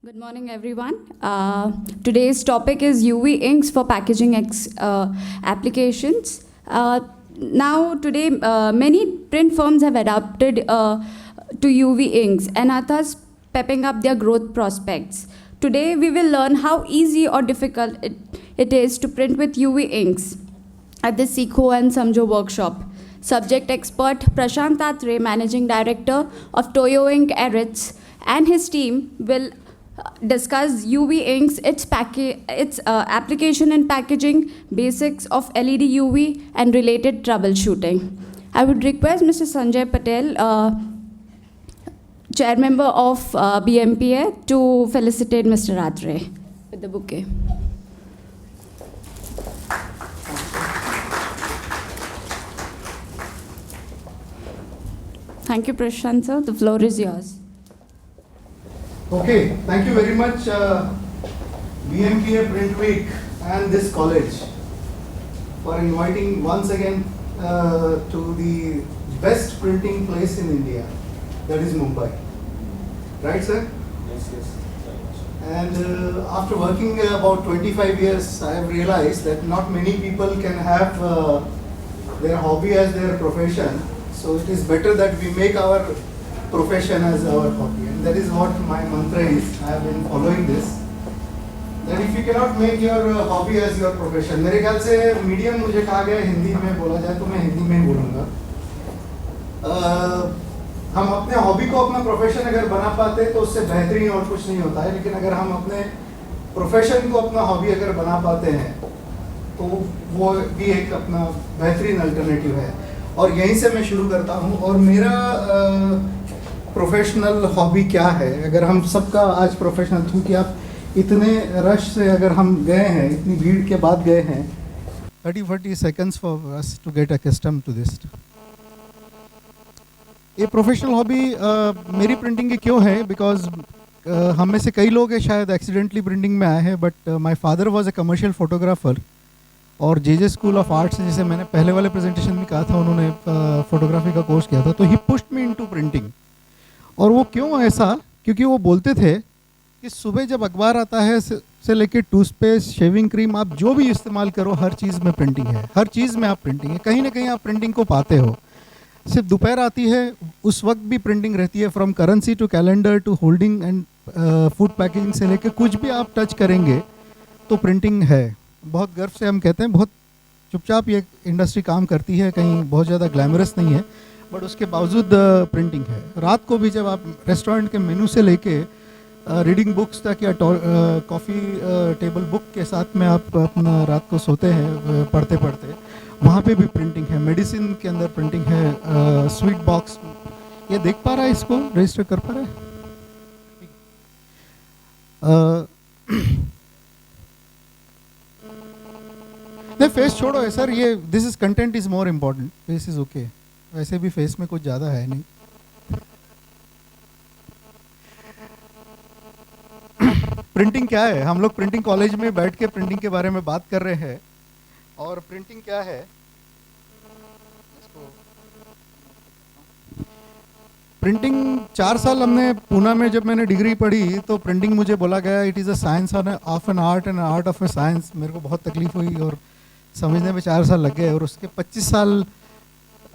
Good morning, everyone. Today's topic is UV inks for packaging applications. Today, many print firms have adapted to UV inks and are thus pepping up their growth prospects. Today, we will learn how easy or difficult it is to print with UV inks at the Seekho and Samjo workshop. Subject expert Prashant Atre, Managing Director of Toyo Ink Eritz, and his team will discuss UV inks, its application in packaging, basics of LED UV, and related troubleshooting. I would request Mr. Sanjay Patel, chair member of BMPA, to felicitate Mr. Atre with the bouquet. Thank you, Prashant sir. The floor is yours. Okay, thank you very much, BMPA Print Week and this college for inviting once again to the best printing place in India, that is Mumbai. Right, sir? Yes. And after working about 25 years, I have realized that not many people can have their hobby as their profession. So it is better that we make our profession as our hobby, and that is what my mantra is. I have been following this, that if you cannot make your hobby as your profession, मेरे ख्याल से medium मुझे कहा गया हिंदी में बोला जाए तो मैं हिंदी में ही बोलूँगा। हम अपने हॉबी को अपना प्रोफेशन अगर बना पाते तो उससे बेहतरीन और कुछ नहीं होता है, लेकिन अगर हम अपने प्रोफेशन को अपना हॉबी अगर बना पाते हैं तो वो भी एक अपना बेहतरीन अल्टरनेटिव है। और यहीं से मैं शुरू करता हूँ। और मेरा प्रोफेशनल हॉबी क्या है, अगर हम सबका आज प्रोफेशनल, क्योंकि आप इतने रश से अगर हम गए हैं, इतनी भीड़ के बाद गए हैं, 30-40 seconds for us to get accustomed to this. ये प्रोफेशनल हॉबी मेरी प्रिंटिंग की क्यों है, बिकॉज हम में से कई लोग हैं शायद एक्सीडेंटली प्रिंटिंग में आए हैं, but my father was a commercial photographer, और जे स्कूल ऑफ आर्ट्स जिसे मैंने पहले वाले प्रेजेंटेशन में कहा था, उन्होंने फोटोग्राफी का कोर्स किया था, तो ही पुश्ड मी इनटू प्रिंटिंग। और वो क्यों ऐसा, क्योंकि वो बोलते थे कि सुबह जब अखबार आता है से लेके टूथपेस्ट, शेविंग क्रीम, आप जो भी इस्तेमाल करो हर चीज़ में प्रिंटिंग है, हर चीज़ में आप प्रिंटिंग है, कहीं ना कहीं आप प्रिंटिंग को पाते हो। सिर्फ दोपहर आती है उस वक्त भी प्रिंटिंग रहती है, from currency to calendar to holding and food packaging से लेके कुछ भी आप टच करेंगे तो प्रिंटिंग है। बहुत गर्व से हम कहते हैं, बहुत चुपचाप ये इंडस्ट्री काम करती है, कहीं बहुत ज़्यादा ग्लैमरस नहीं है, बट उसके बावजूद प्रिंटिंग है। रात को भी जब आप रेस्टोरेंट के मेनू से लेके रीडिंग बुक्स तक या कॉफ़ी टेबल बुक के साथ में आप अपना रात को सोते हैं पढ़ते पढ़ते, वहाँ पे भी प्रिंटिंग है। मेडिसिन के अंदर प्रिंटिंग है। स्वीट बॉक्स, ये देख पा रहा है, इसको रजिस्टर कर पा रहा है? नहीं, फेस छोड़ो है सर, ये this is content is more important, face is okay, वैसे भी फेस में कुछ ज़्यादा है नहीं। प्रिंटिंग क्या है, हम लोग प्रिंटिंग कॉलेज में बैठ के प्रिंटिंग के बारे में बात कर रहे हैं, और प्रिंटिंग क्या है, प्रिंटिंग 4 साल हमने पूना में, जब मैंने डिग्री पढ़ी तो प्रिंटिंग मुझे बोला गया it is a science of an art and art of A science. मेरे को बहुत तकलीफ हुई और समझने में 4 साल लग गए, और उसके 25 साल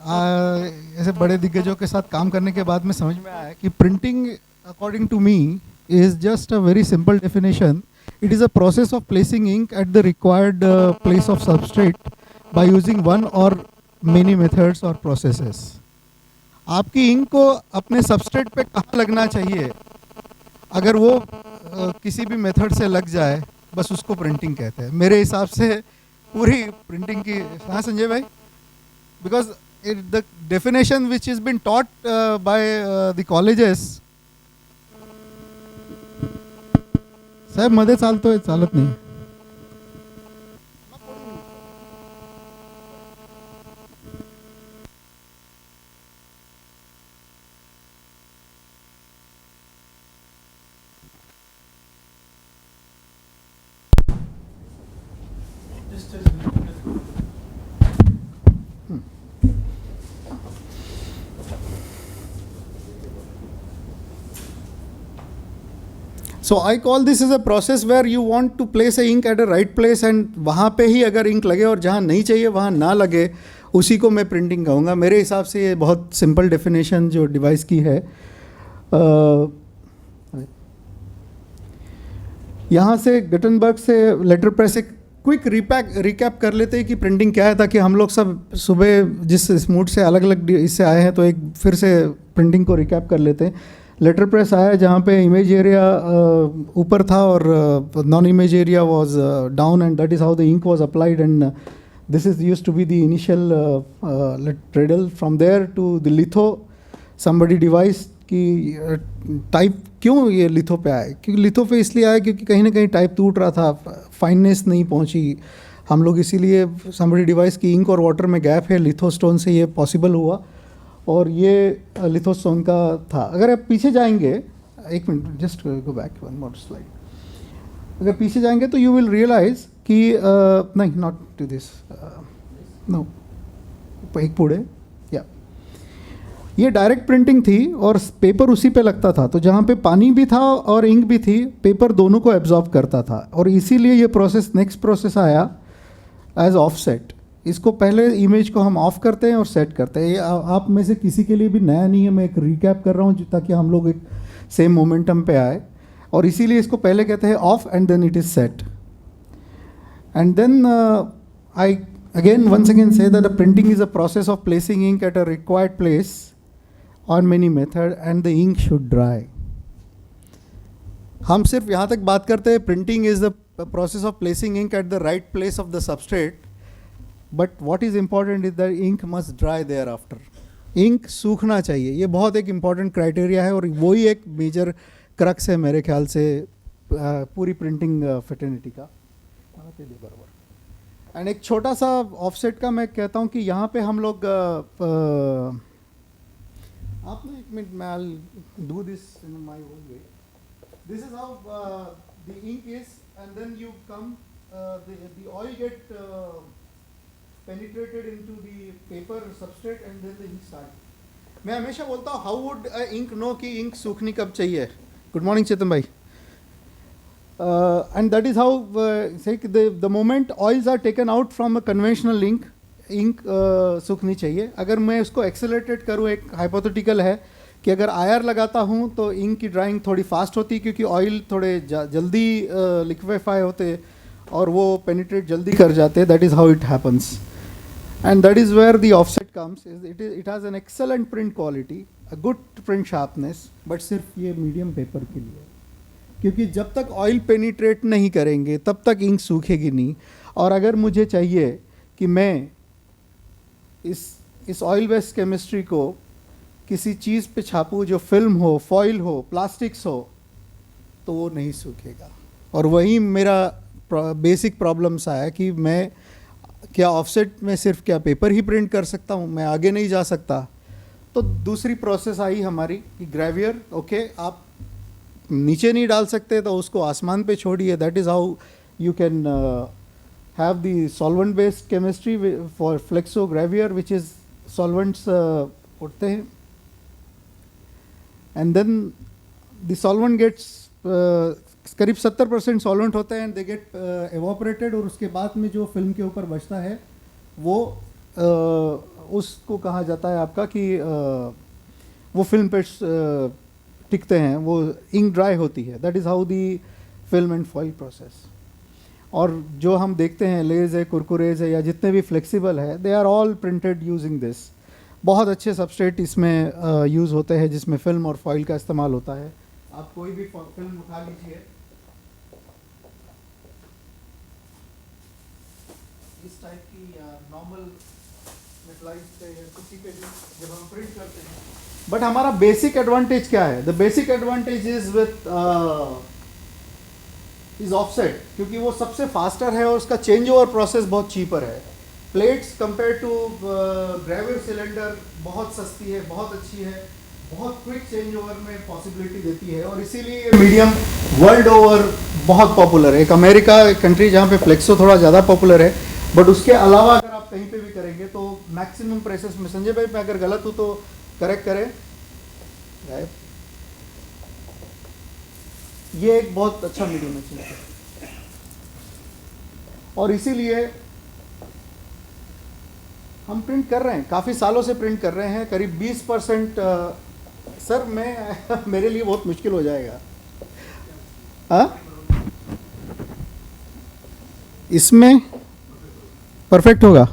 ऐसे बड़े दिग्गजों के साथ काम करने के बाद में समझ में आया कि printing according to me is just a very simple definition. It is a process of placing ink at the required place of substrate by using one और मेनी मेथड्स और प्रोसेसेस। आपकी इंक को अपने सबस्ट्रेट पे कहाँ लगना चाहिए, अगर वो किसी भी मेथड से लग जाए, बस उसको प्रिंटिंग कहते हैं मेरे हिसाब से। पूरी प्रिंटिंग की, हाँ संजय भाई, because the definition which is been taught by the colleges, साहेब मध्ये चालतोय, चालत नाही। So I call this as a process where you want to place a ink at a right place and वहाँ पे ही अगर ink लगे और जहाँ नहीं चाहिए वहाँ ना लगे, उसी को मैं प्रिंटिंग कहूँगा. मेरे हिसाब से ये बहुत सिंपल डेफिनेशन जो डिवाइस की है. यहाँ से गटनबर्ग से लेटर प्रेस एक क्विक रिकैप कर लेते हैं कि प्रिंटिंग क्या है, ताकि हम लोग सब सुबह जिस मूड से अलग अलग इससे आए हैं तो एक फिर से प्रिंटिंग को रिकैप कर लेते हैं. लेटर प्रेस आया जहाँ पे इमेज एरिया ऊपर था और non image area was down, and that is how the ink was applied, and this is used to be the initial treadle. From there to the litho somebody device कि type क्यों ये litho पे आए, क्योंकि litho पे इसलिए आया क्योंकि कहीं ना कहीं टाइप टूट रहा था, फाइननेस नहीं पहुंची हम लोग, इसीलिए समबडी डिवाइस की इंक और वाटर में गैप है, लिथो स्टोन से ये पॉसिबल हुआ, और ये लिथो स्टोन का था. अगर आप पीछे जाएंगे, एक minute, just go back one more slide. अगर पीछे जाएंगे तो यू विल रियलाइज कि नहीं, नॉट टू दिस, नो, एक पुड़े, या ये डायरेक्ट प्रिंटिंग थी और पेपर उसी पे लगता था, तो जहाँ पे पानी भी था और इंक भी थी, पेपर दोनों को एब्जॉर्ब करता था, और इसीलिए ये प्रोसेस, नेक्स्ट प्रोसेस आया एज ऑफसेट. इसको पहले इमेज को हम ऑफ करते हैं और सेट करते हैं. ये आप में से किसी के लिए भी नया नहीं है, मैं एक रिकैप कर रहा हूँ ताकि हम लोग एक सेम मोमेंटम पे आए, और इसीलिए इसको पहले कहते हैं off and then it is set. And then I again once again say that the printing is a process of placing ink at a required place on many method and the ink should dry. हम सिर्फ यहाँ तक बात करते हैं printing is the process of placing ink at the right place of the substrate, but what is important is that ink must dry thereafter. ink सूखना चाहिए, ये बहुत एक important criteria है, और वही एक major crux है मेरे ख्याल से पूरी printing fraternity का. एंड एक छोटा सा ऑफसेट का मैं कहता हूँ कि यहाँ पे हम लोग आप ना एक मिनट, मैं I do this in my own way. This is how the ink is, and then you come the oil get penetrated into the paper substrate and then the ink start. मैं हमेशा बोलता हूँ, how would ink know कि ink सूखनी कब चाहिए. Good morning चेतन भाई. And that is how say the moment oils are taken out from a conventional ink सूखनी चाहिए. अगर मैं उसको एक्सेलरेटेड करूँ, एक हाइपोथेटिकल है कि अगर आयर लगाता हूँ तो इंक की ड्राइंग थोड़ी फास्ट होती, क्योंकि ऑयल थोड़े जल्दी लिक्विफाई होते और वो पेनिट्रेट जल्दी कर जाते. That is how it happens, and that is where the offset comes. It has an excellent print quality, a good print sharpness, but सिर्फ ये मीडियम पेपर के लिए, क्योंकि जब तक ऑयल पेनिट्रेट नहीं करेंगे तब तक इंक सूखेगी नहीं. और अगर मुझे चाहिए कि मैं इस ऑयल बेस्ड केमिस्ट्री को किसी चीज़ पे छापूँ जो फिल्म हो, फॉइल हो, प्लास्टिक्स हो, तो वो नहीं सूखेगा. और वही मेरा बेसिक प्रॉब्लम्स आया कि मैं क्या ऑफसेट में सिर्फ क्या पेपर ही प्रिंट कर सकता हूँ, मैं आगे नहीं जा सकता. तो दूसरी प्रोसेस आई हमारी कि ग्रेवियर, ओके, आप नीचे नहीं डाल सकते तो उसको आसमान पे छोड़िए. That is how you can have the solvent based chemistry for flexo gravure, which is solvents उठते हैं, and then the solvent gets, करीब 70% सॉल्वेंट होता है, एंड दे गेट एवोपरेटेड, और उसके बाद में जो फिल्म के ऊपर बचता है वो उसको कहा जाता है आपका कि वो फिल्म पे टिकते हैं, वो इंक ड्राई होती है. That is how the film and foil process. और जो हम देखते हैं लेज है, कुरकुरेज है, या जितने भी फ्लेक्सिबल है, they are all printed using this. बहुत अच्छे सबस्ट्रेट इसमें यूज़ होते हैं जिसमें फिल्म और फॉइल का इस्तेमाल होता है. आप कोई भी फिल्म उठा लीजिए, इस टाइप की नॉर्मल मेटलाइज पे या किसी पे भी जब हम प्रिंट करते हैं. बट हमारा बेसिक एडवांटेज क्या है? The basic advantage is with is offset, क्योंकि वो सबसे फास्टर है और उसका चेंज ओवर प्रोसेस बहुत चीपर है. Plates compare to gravure cylinder बहुत सस्ती है, बहुत अच्छी है, बहुत क्विक चेंज ओवर में पॉसिबिलिटी देती है, और इसीलिए ये मीडियम वर्ल्ड ओवर बहुत पॉपुलर है. एक अमेरिका कंट्री जहाँ पे फ्लेक्सो थोड़ा ज़्यादा पॉपुलर है, बट उसके अलावा अगर आप कहीं पे भी करेंगे तो मैक्सिमम प्रेसेस में, संजय भाई मैं अगर गलत हूँ तो करेक्ट करें, ये एक बहुत अच्छा मीडियम है चीज़, और इसीलिए हम प्रिंट कर रहे हैं, काफ़ी सालों से प्रिंट कर रहे हैं, करीब 20%। सर मैं मेरे लिए बहुत मुश्किल हो जाएगा। हाँ, इसमें परफेक्ट होगा,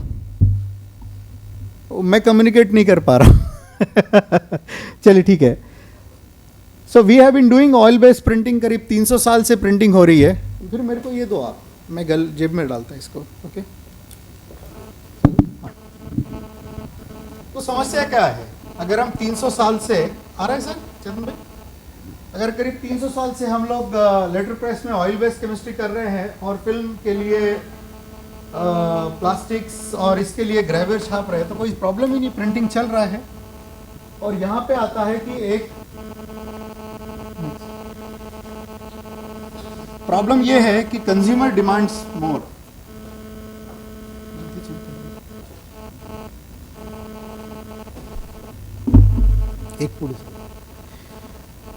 मैं कम्युनिकेट नहीं कर पा रहा। चलिए ठीक है। So we have been doing oil based printing, करीब 300 साल से प्रिंटिंग हो रही है। फिर मेरे को ये दो आप, मैं जेब में डालता इसको। ओके, तो समस्या क्या है? अगर हम 300 साल से, आ रहा है सर चंदन भाई, अगर करीब 300 साल से हम लोग लेटर प्रेस में ऑयल बेस्ड केमिस्ट्री कर रहे हैं और फिल्म के लिए प्लास्टिक्स और इसके लिए ग्रेवर छाप रहे हैं, तो कोई प्रॉब्लम ही नहीं, प्रिंटिंग चल रहा है। और यहाँ पे आता है कि एक प्रॉब्लम ये है कि कंज्यूमर डिमांड्स मोर। एक पूरी,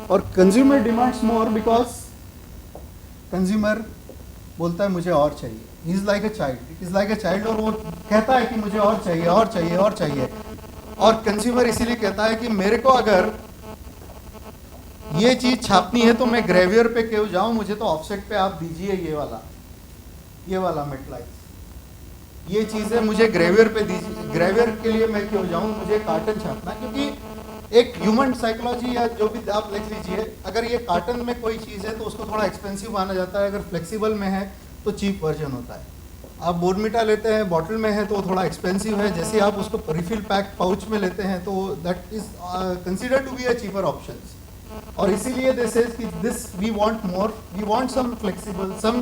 और consumer demands more because consumer बोलता है मुझे और चाहिए। He is like a child, it is like a child, और वो कहता है कि मुझे और चाहिए और चाहिए और चाहिए। और कंज्यूमर इसीलिए कहता है कि मेरे को अगर ये चीज छापनी है तो मैं ग्रेवियर पे क्यों जाऊं, मुझे तो ऑफसेट पे आप दीजिए ये वाला मेटलाइज, ये चीज़ है मुझे ग्रेवियर पे दीजिए। ग्रेवियर के लिए मैं क्यों जाऊं, मुझे कार्टन छापना, क्योंकि एक ह्यूमन साइकोलॉजी या जो भी आप लिख लीजिए, अगर ये कार्टन में कोई चीज़ है तो उसको थोड़ा एक्सपेंसिव माना जाता है, अगर फ्लेक्सिबल में है तो चीप वर्जन होता है। आप बोर्नविटा लेते हैं बॉटल में है तो थोड़ा एक्सपेंसिव है, जैसे आप उसको रिफिल पैक पाउच में लेते हैं तो that is consider to be a cheaper option. और इसीलिए दिस इज कि this we want more, we want some flexible, some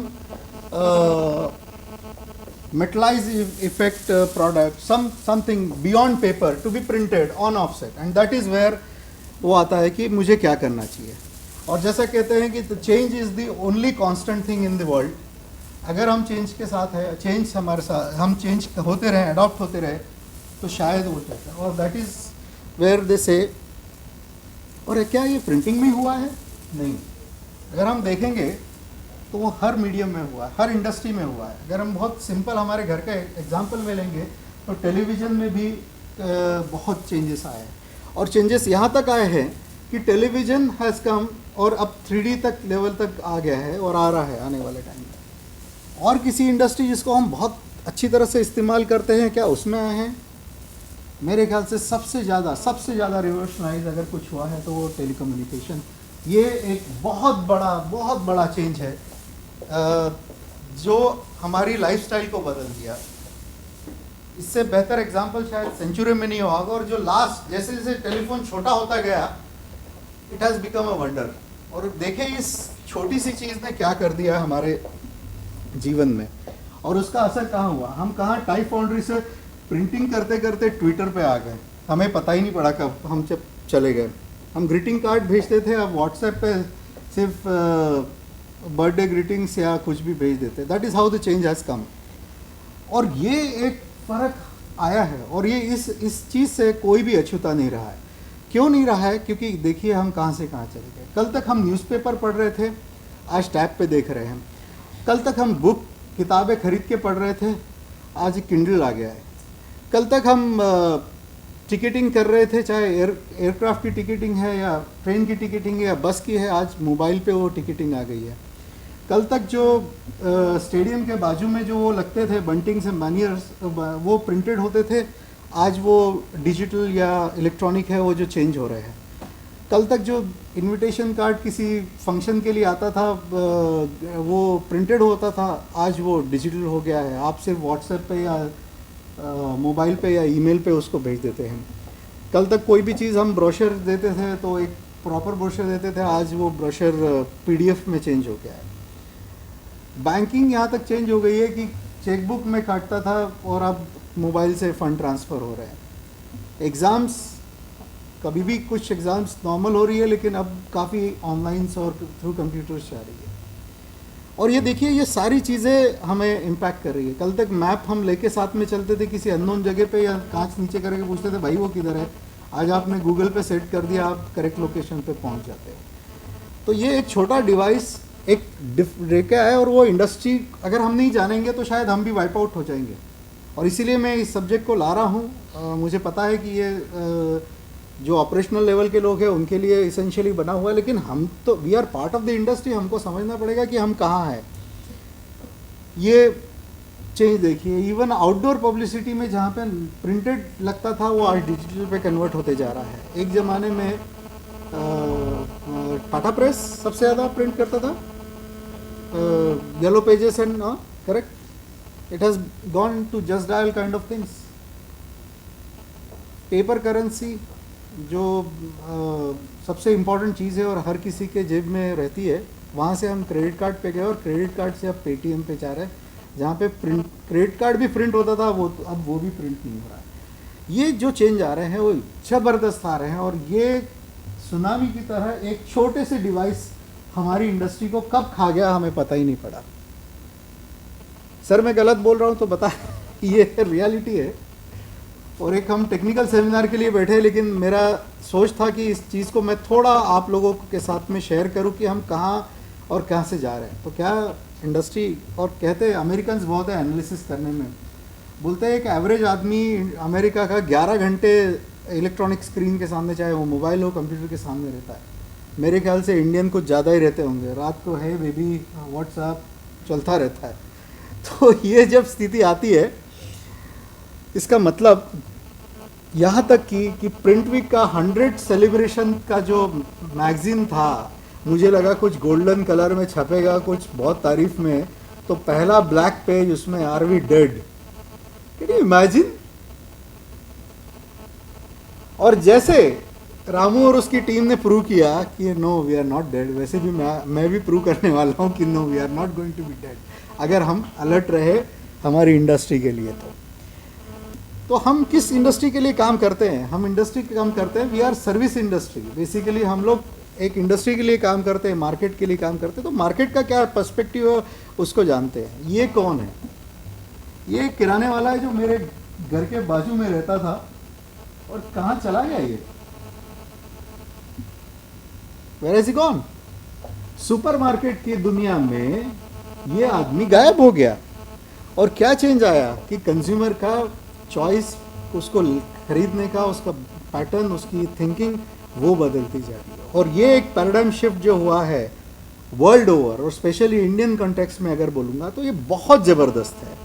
metallized effect product, something beyond paper to be printed on offset, and that is where वो आता है कि मुझे क्या करना चाहिए। और जैसा कहते हैं कि change is the only constant thing in the world. अगर हम चेंज के साथ है, चेंज हमारे साथ, हम चेंज होते रहे, अडॉप्ट होते रहे, तो शायद वो कहता है। और दैट इज वेयर दे से। और क्या ये प्रिंटिंग में हुआ है? नहीं, अगर हम देखेंगे तो वो हर मीडियम में हुआ है, हर इंडस्ट्री में हुआ है। अगर हम बहुत सिंपल हमारे घर का एग्जांपल में लेंगे तो टेलीविज़न में भी बहुत चेंजेस आए हैं, और चेंजेस यहाँ तक आए हैं कि टेलीविज़न हैज़ कम और अब 3D तक लेवल तक आ गया है और आ रहा है आने वाले टाइम में। और किसी इंडस्ट्री जिसको हम बहुत अच्छी तरह से इस्तेमाल करते हैं, क्या उसमें आए हैं? मेरे ख्याल से सबसे ज़्यादा रिवोल्यूशनाइज अगर कुछ हुआ है तो वो टेलीकम्युनिकेशन। ये एक बहुत बड़ा चेंज है जो हमारी लाइफस्टाइल को बदल दिया। इससे बेहतर एग्जांपल शायद सेंचुरी में नहीं होगा। और जो लास्ट जैसे जैसे टेलीफोन छोटा होता गया, it has become a wonder. और देखिए इस छोटी सी चीज़ ने क्या कर दिया हमारे जीवन में, और उसका असर कहाँ हुआ। हम कहाँ टाइप फाउंड्री से प्रिंटिंग करते करते ट्विटर पे आ गए, हमें पता ही नहीं पड़ा कब हम जब चले गए। हम ग्रीटिंग कार्ड भेजते थे, अब व्हाट्सएप पे सिर्फ बर्थडे ग्रीटिंग्स या कुछ भी भेज देते। That is how the change has come. और ये एक फ़र्क आया है, और ये इस चीज़ से कोई भी अछूता नहीं रहा है। क्यों नहीं रहा है? क्योंकि देखिए हम कहाँ से कहाँ चले गए। कल तक हम न्यूज़पेपर पढ़ रहे थे, आज टैब पे देख रहे हैं। कल तक हम किताबें खरीद के पढ़ रहे थे, आज किंडल आ गया है। कल तक हम टिकटिंग कर रहे थे, चाहे एयरक्राफ्ट की टिकटिंग है या ट्रेन की टिकटिंग है या बस की है, आज मोबाइल पे वो टिकटिंग आ गई है। कल तक जो स्टेडियम के बाजू में जो वो लगते थे बंटिंग्स एंड बैनियर्स, वो प्रिंटेड होते थे, आज वो डिजिटल या इलेक्ट्रॉनिक है, वो जो चेंज हो रहे हैं। कल तक जो इनविटेशन कार्ड किसी फंक्शन के लिए आता था वो प्रिंटेड होता था, आज वो डिजिटल हो गया है। आप सिर्फ व्हाट्सएप पे या मोबाइल पे या ईमेल पे उसको भेज देते हैं। कल तक कोई भी चीज़ हम ब्रोशर देते थे तो एक प्रॉपर ब्रोशर देते थे, आज वो ब्रोशर पीडीएफ में चेंज हो गया है। बैंकिंग यहाँ तक चेंज हो गई है कि चेकबुक में काटता था और अब मोबाइल से फ़ंड ट्रांसफ़र हो रहे हैं। एग्ज़ाम्स, कभी भी कुछ एग्ज़ाम्स नॉर्मल हो रही है, लेकिन अब काफ़ी ऑनलाइन और थ्रू कंप्यूटर्स जा रही है। और ये देखिए ये सारी चीज़ें हमें इम्पैक्ट कर रही है। कल तक मैप हम लेके साथ में चलते थे किसी अननोन जगह पे, या कांच नीचे करके पूछते थे भाई वो किधर है। आज आपने गूगल पे सेट कर दिया, आप करेक्ट लोकेशन पे पहुंच जाते हैं। तो ये एक छोटा डिवाइस एक रेखा है, और वो इंडस्ट्री अगर हम नहीं जानेंगे तो शायद हम भी वाइप आउट हो जाएंगे। और इसीलिए मैं इस सब्जेक्ट को ला रहा हूँ। मुझे पता है कि ये जो ऑपरेशनल लेवल के लोग हैं उनके लिए इसेंशियली बना हुआ है, लेकिन हम तो we are part of the industry, हमको समझना पड़ेगा कि हम कहाँ हैं। ये चेंज देखिए, इवन आउटडोर पब्लिसिटी में जहाँ पे प्रिंटेड लगता था वो आज डिजिटल पे कन्वर्ट होते जा रहा है। एक ज़माने में टाटा प्रेस सबसे ज़्यादा प्रिंट करता था, yellow pages and correct, it has gone to just dial kind of things. Paper currency जो सबसे इम्पॉर्टेंट चीज़ है और हर किसी के जेब में रहती है, वहाँ से हम क्रेडिट कार्ड पे गए और क्रेडिट कार्ड से अब पेटीएम पे जा रहे हैं, जहाँ पे प्रिंट क्रेडिट कार्ड भी प्रिंट होता था वो अब वो भी प्रिंट नहीं हो रहा है। ये जो चेंज आ रहे हैं वो ज़बरदस्त आ रहे हैं, और ये सुनामी की तरह एक छोटे से डिवाइस हमारी इंडस्ट्री को कब खा गया हमें पता ही नहीं पड़ा। सर मैं गलत बोल रहा हूँ तो बता, ये रियलिटी है। और एक हम टेक्निकल सेमिनार के लिए बैठे, लेकिन मेरा सोच था कि इस चीज़ को मैं थोड़ा आप लोगों के साथ में शेयर करूँ कि हम कहाँ और कहाँ से जा रहे हैं। तो क्या इंडस्ट्री, और कहते हैं अमेरिकन्स बहुत है एनालिसिस करने में, बोलते हैं एक एवरेज आदमी अमेरिका का 11 घंटे इलेक्ट्रॉनिक स्क्रीन के सामने, चाहे वो मोबाइल हो कंप्यूटर के सामने रहता है। मेरे ख्याल से इंडियन कुछ ज़्यादा ही रहते होंगे, रात को है बेबी व्हाट्सएप चलता रहता है। तो ये जब स्थिति आती है, इसका मतलब यहाँ तक कि प्रिंट वीक का 100 सेलिब्रेशन का जो मैगजीन था, मुझे लगा कुछ गोल्डन कलर में छपेगा, कुछ बहुत तारीफ में, तो पहला ब्लैक पेज उसमें are we dead, can you imagine. और जैसे रामू और उसकी टीम ने प्रूव किया कि no we are not dead, वैसे भी मैं भी प्रूव करने वाला हूँ कि no we are not going to be dead, अगर हम अलर्ट रहे हमारी इंडस्ट्री के लिए। तो हम किस इंडस्ट्री के लिए काम करते हैं? हम इंडस्ट्री के काम करते हैं, we are service industry. Basically हम लोग एक इंडस्ट्री के लिए काम करते हैं, मार्केट के लिए काम करते हैं। तो मार्केट का क्या पर्सपेक्टिव है उसको जानते हैं। ये कौन है? ये एक किराने वाला है जो मेरे घर के बाजू में रहता था, और कहाँ चला गया ये? Where is he gone? Supermarket की दुनिया में ये आदमी गायब हो गया। और क्या चेंज आया कि कंज्यूमर का चॉइस, उसको खरीदने का उसका पैटर्न, उसकी थिंकिंग वो बदलती जा रही है। और ये एक पैराडाइम शिफ्ट जो हुआ है वर्ल्ड ओवर, और स्पेशली इंडियन कॉन्टेक्स्ट में अगर बोलूँगा तो ये बहुत ज़बरदस्त है।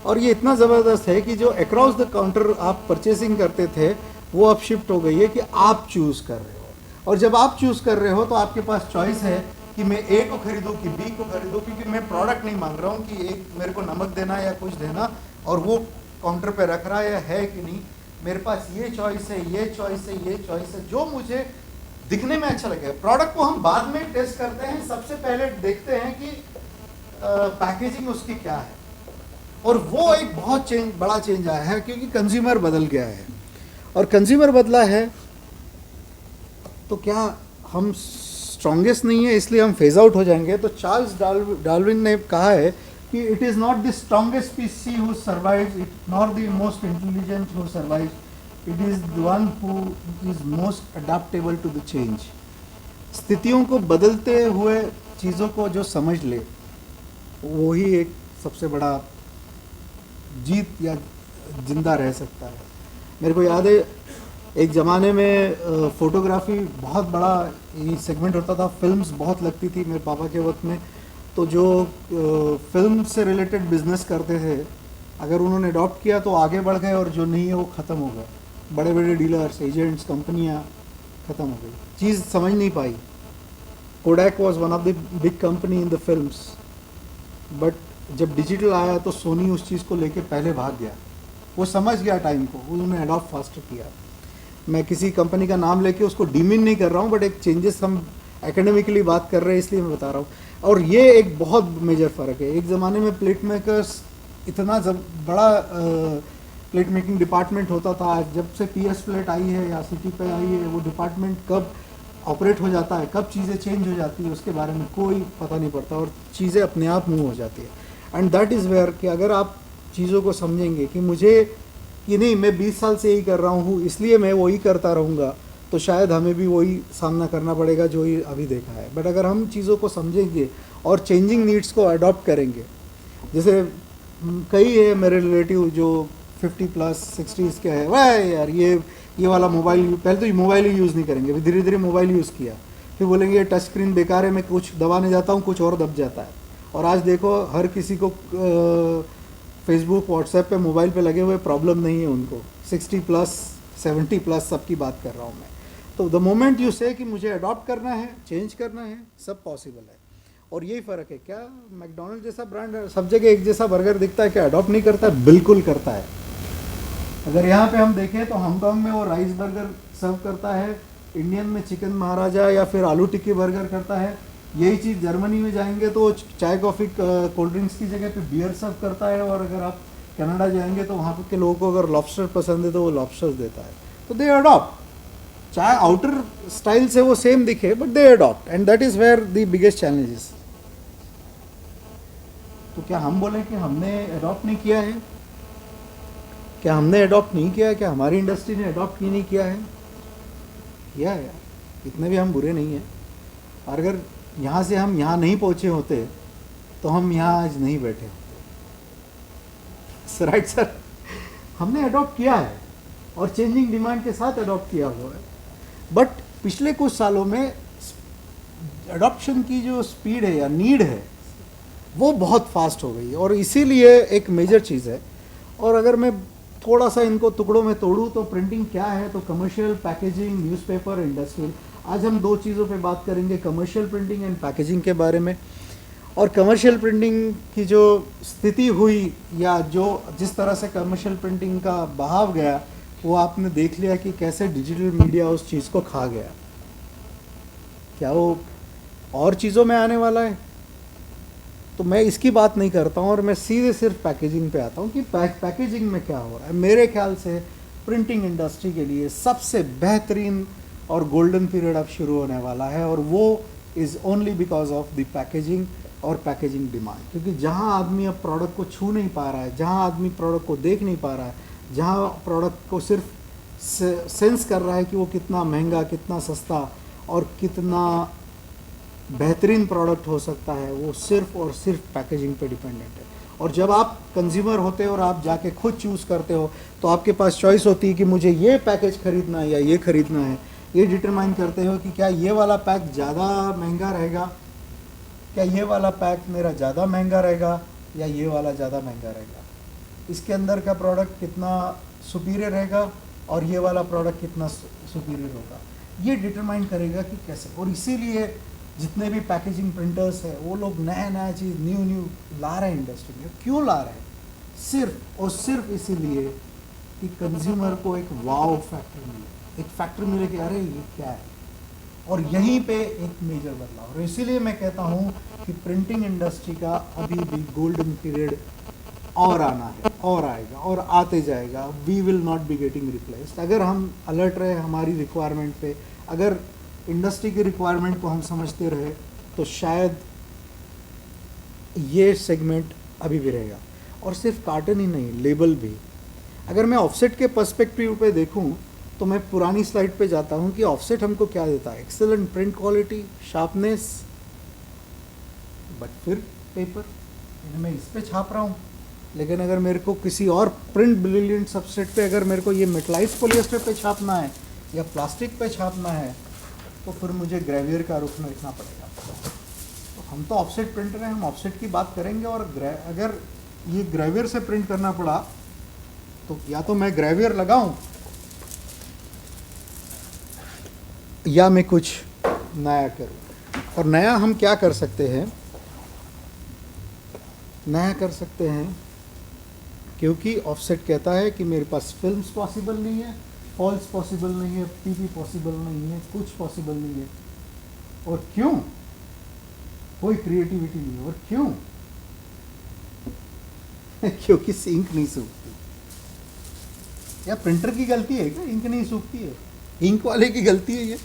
और ये इतना ज़बरदस्त है कि जो अक्रॉस द काउंटर आप परचेसिंग करते थे वो अब शिफ्ट हो गई है कि आप चूज़ कर रहे हो। और जब आप चूज़ कर रहे हो तो आपके पास चॉइस है कि मैं ए को खरीदूँ कि बी को खरीदूँ, क्योंकि मैं प्रोडक्ट नहीं मांग रहा हूँ कि एक मेरे को नमक देना या कुछ देना और वो काउंटर पे रख रहा है कि नहीं। मेरे पास ये चॉइस है, ये चॉइस है, ये चॉइस है, जो मुझे दिखने में अच्छा लगेगा। प्रोडक्ट को हम बाद में टेस्ट करते हैं, सबसे पहले देखते हैं कि पैकेजिंग उसकी क्या है। और वो एक बहुत बड़ा चेंज आया है क्योंकि कंज्यूमर बदल गया है। और कंज्यूमर बदला है तो क्या हम स्ट्रॉन्गेस्ट नहीं है इसलिए हम फेज आउट हो जाएंगे? तो चार्ल्स डार्विन ने कहा है कि it is not the strongest species who survives it, nor the most intelligent who survives, it is the one who is most adaptable to the change. स्थितियों को बदलते हुए चीज़ों को जो समझ ले वही एक सबसे बड़ा जीत या जिंदा रह सकता है। मेरे को याद है एक ज़माने में फ़ोटोग्राफी बहुत बड़ा ये सेगमेंट होता था, फिल्म्स बहुत लगती थी मेरे पापा के वक्त में। तो जो फिल्म से रिलेटेड बिजनेस करते थे, अगर उन्होंने अडॉप्ट किया तो आगे बढ़ गए, और जो नहीं है वो ख़त्म हो गए। बड़े बड़े डीलर्स, एजेंट्स, कंपनियां ख़त्म हो गई, चीज़ समझ नहीं पाई। Kodak was one of the big company in the films, but जब डिजिटल आया तो सोनी उस चीज़ को लेके पहले भाग गया। वो समझ गया टाइम को, उन्होंने अडॉप्ट फास्टर किया। मैं किसी कंपनी का नाम लेके उसको डीमीन नहीं कर रहा हूँ, बट एक चेंजेस हम एकेडमिकली बात कर रहे हैं इसलिए मैं बता रहा हूँ। और ये एक बहुत मेजर फ़र्क है। एक ज़माने में प्लेट मेकर्स इतना बड़ा प्लेट मेकिंग डिपार्टमेंट होता था। जब से PS प्लेट आई है या सिटी पे आई है, वो डिपार्टमेंट कब ऑपरेट हो जाता है, कब चीज़ें चेंज हो जाती है, उसके बारे में कोई पता नहीं पड़ता, और चीज़ें अपने आप मूव हो जाती है। एंड दैट इज़ वेयर कि अगर आप चीज़ों को समझेंगे कि मुझे कि नहीं मैं 20 साल से यही कर रहा हूँ इसलिए मैं वही करता रहूँगा, तो शायद हमें भी वही सामना करना पड़ेगा जो ही अभी देखा है। बट अगर हम चीज़ों को समझेंगे और चेंजिंग नीड्स को अडॉप्ट करेंगे, जैसे कई है मेरे रिलेटिव जो 50+ 60s के है, वाह यार ये वाला मोबाइल, पहले तो ये मोबाइल ही यूज़ नहीं करेंगे, फिर धीरे धीरे मोबाइल यूज़ किया, फिर बोलेंगे ये टच स्क्रीन बेकार है, मैं कुछ दबाने जाता हूँ कुछ और दब जाता है। और आज देखो हर किसी को फेसबुक व्हाट्सएप पे मोबाइल पे लगे हुए, प्रॉब्लम नहीं है उनको। 60+ 70+ सबकी बात कर रहा हूँ मैं। तो द मोमेंट यू से कि मुझे अडॉप्ट करना है, चेंज करना है, सब पॉसिबल है। और यही फ़र्क है। क्या मैकडोनल्ड जैसा ब्रांड सब जगह एक जैसा बर्गर दिखता है, क्या अडॉप्ट नहीं करता है? बिल्कुल करता है। अगर यहाँ पे हम देखें तो हांगकांग में वो राइस बर्गर सर्व करता है, इंडियन में चिकन महाराजा या फिर आलू टिक्की बर्गर करता है। यही चीज़ जर्मनी में जाएंगे तो चाय कॉफ़ी कोल्ड ड्रिंक्स की जगह पे बियर सर्व करता है। और अगर आप कनाडा जाएंगे तो वहाँ के लोगों को अगर लॉबस्टर पसंद है तो वो लॉबस्टर देता है। तो दे अडॉप्ट, चाहे आउटर स्टाइल से वो सेम दिखे, but they adopt, and that is where the biggest challenges. तो क्या हम बोलें कि हमने अडॉप्ट नहीं किया है? क्या हमने अडॉप्ट नहीं किया है? क्या हमारी इंडस्ट्री ने अडॉप्ट नहीं किया है? किया है यार, इतने भी हम बुरे नहीं हैं। और अगर यहाँ से हम यहाँ नहीं पहुँचे होते तो हम यहाँ आज नहीं बैठे होते। राइट सर, हमने अडॉप्ट किया है और चेंजिंग डिमांड के साथ अडॉप्ट किया हुआ है। बट पिछले कुछ सालों में अडॉप्शन की जो स्पीड है या नीड है वो बहुत फास्ट हो गई, और इसीलिए एक मेजर चीज़ है। और अगर मैं थोड़ा सा इनको टुकड़ों में तोड़ूं तो प्रिंटिंग क्या है, तो कमर्शियल, पैकेजिंग, न्यूज़पेपर, इंडस्ट्रियल। आज हम दो चीज़ों पे बात करेंगे, कमर्शियल प्रिंटिंग एंड पैकेजिंग के बारे में। और कमर्शियल प्रिंटिंग की जो स्थिति हुई या जो जिस तरह से कमर्शियल प्रिंटिंग का बहाव गया, वो आपने देख लिया कि कैसे डिजिटल मीडिया उस चीज़ को खा गया। क्या वो और चीज़ों में आने वाला है? तो मैं इसकी बात नहीं करता हूँ और मैं सीधे सिर्फ पैकेजिंग पे आता हूँ कि पैकेजिंग में क्या हो रहा है। मेरे ख्याल से प्रिंटिंग इंडस्ट्री के लिए सबसे बेहतरीन और गोल्डन पीरियड अब शुरू होने वाला है, और वो is only because of the packaging और पैकेजिंग डिमांड। क्योंकि जहाँ आदमी अब प्रोडक्ट को छू नहीं पा रहा है, जहाँ आदमी प्रोडक्ट को देख नहीं पा रहा है, जहाँ प्रोडक्ट को सिर्फ सेंस कर रहा है कि वो कितना महंगा, कितना सस्ता और कितना बेहतरीन प्रोडक्ट हो सकता है, वो सिर्फ और सिर्फ पैकेजिंग पे डिपेंडेंट है। और जब आप कंज्यूमर होते हो और आप जाके खुद चूज़ करते हो तो आपके पास चॉइस होती है कि मुझे ये पैकेज खरीदना है या ये खरीदना है। ये डिटरमाइन करते हो कि क्या ये वाला पैक ज़्यादा महंगा रहेगा, क्या ये वाला पैक मेरा ज़्यादा महंगा रहेगा या ये वाला ज़्यादा महंगा रहेगा, इसके अंदर का प्रोडक्ट कितना सुपीरियर रहेगा और ये वाला प्रोडक्ट कितना सुपीरियर होगा। ये डिटरमाइन करेगा कि कैसे। और इसीलिए जितने भी पैकेजिंग प्रिंटर्स हैं वो लोग नया नया चीज़ न्यू ला रहे हैं इंडस्ट्री में। क्यों ला रहे हैं? सिर्फ और सिर्फ इसीलिए कि कंज्यूमर को एक वाव फैक्टर मिले, एक फैक्टर मिले कि अरे ये क्या है। और यहीं पे एक मेजर बदलाव। और इसीलिए मैं कहता हूँ कि प्रिंटिंग इंडस्ट्री का अभी भी गोल्डन पीरियड और आना है, और आएगा और आते जाएगा। We will not be getting replaced. अगर हम अलर्ट रहे हमारी रिक्वायरमेंट पे, अगर इंडस्ट्री की रिक्वायरमेंट को हम समझते रहे, तो शायद ये सेगमेंट अभी भी रहेगा। और सिर्फ कार्टन ही नहीं, लेबल भी। अगर मैं ऑफसेट के पर्सपेक्टिव पे देखूं तो मैं पुरानी स्लाइड पे जाता हूं कि ऑफसेट हमको क्या देता है। Excellent print quality, sharpness, but फिर पेपर मैं इस पे छाप रहा हूँ। लेकिन अगर मेरे को किसी और प्रिंट ब्रिलियंट सबस्ट्रेट पे, अगर मेरे को ये मेटलाइज्ड पॉलिएस्टर पे छापना है या प्लास्टिक पे छापना है, तो फिर मुझे ग्रेवियर का रुख रखना पड़ेगा। तो हम तो ऑफसेट प्रिंटर हैं, हम ऑफसेट की बात करेंगे। और अगर ये ग्रेवियर से प्रिंट करना पड़ा तो या तो मैं ग्रेवियर लगाऊं या मैं कुछ नया करूं। और नया हम क्या कर सकते हैं? नया कर सकते हैं क्योंकि ऑफसेट कहता है कि मेरे पास फिल्म्स पॉसिबल नहीं है, फॉल्स पॉसिबल नहीं है, पीपी पॉसिबल नहीं है, कुछ पॉसिबल नहीं है। और क्यों? कोई क्रिएटिविटी नहीं है। और क्यों? क्योंकि इंक नहीं सूखती। या प्रिंटर की गलती है क्या? इंक नहीं सूखती है, इंक वाले की गलती है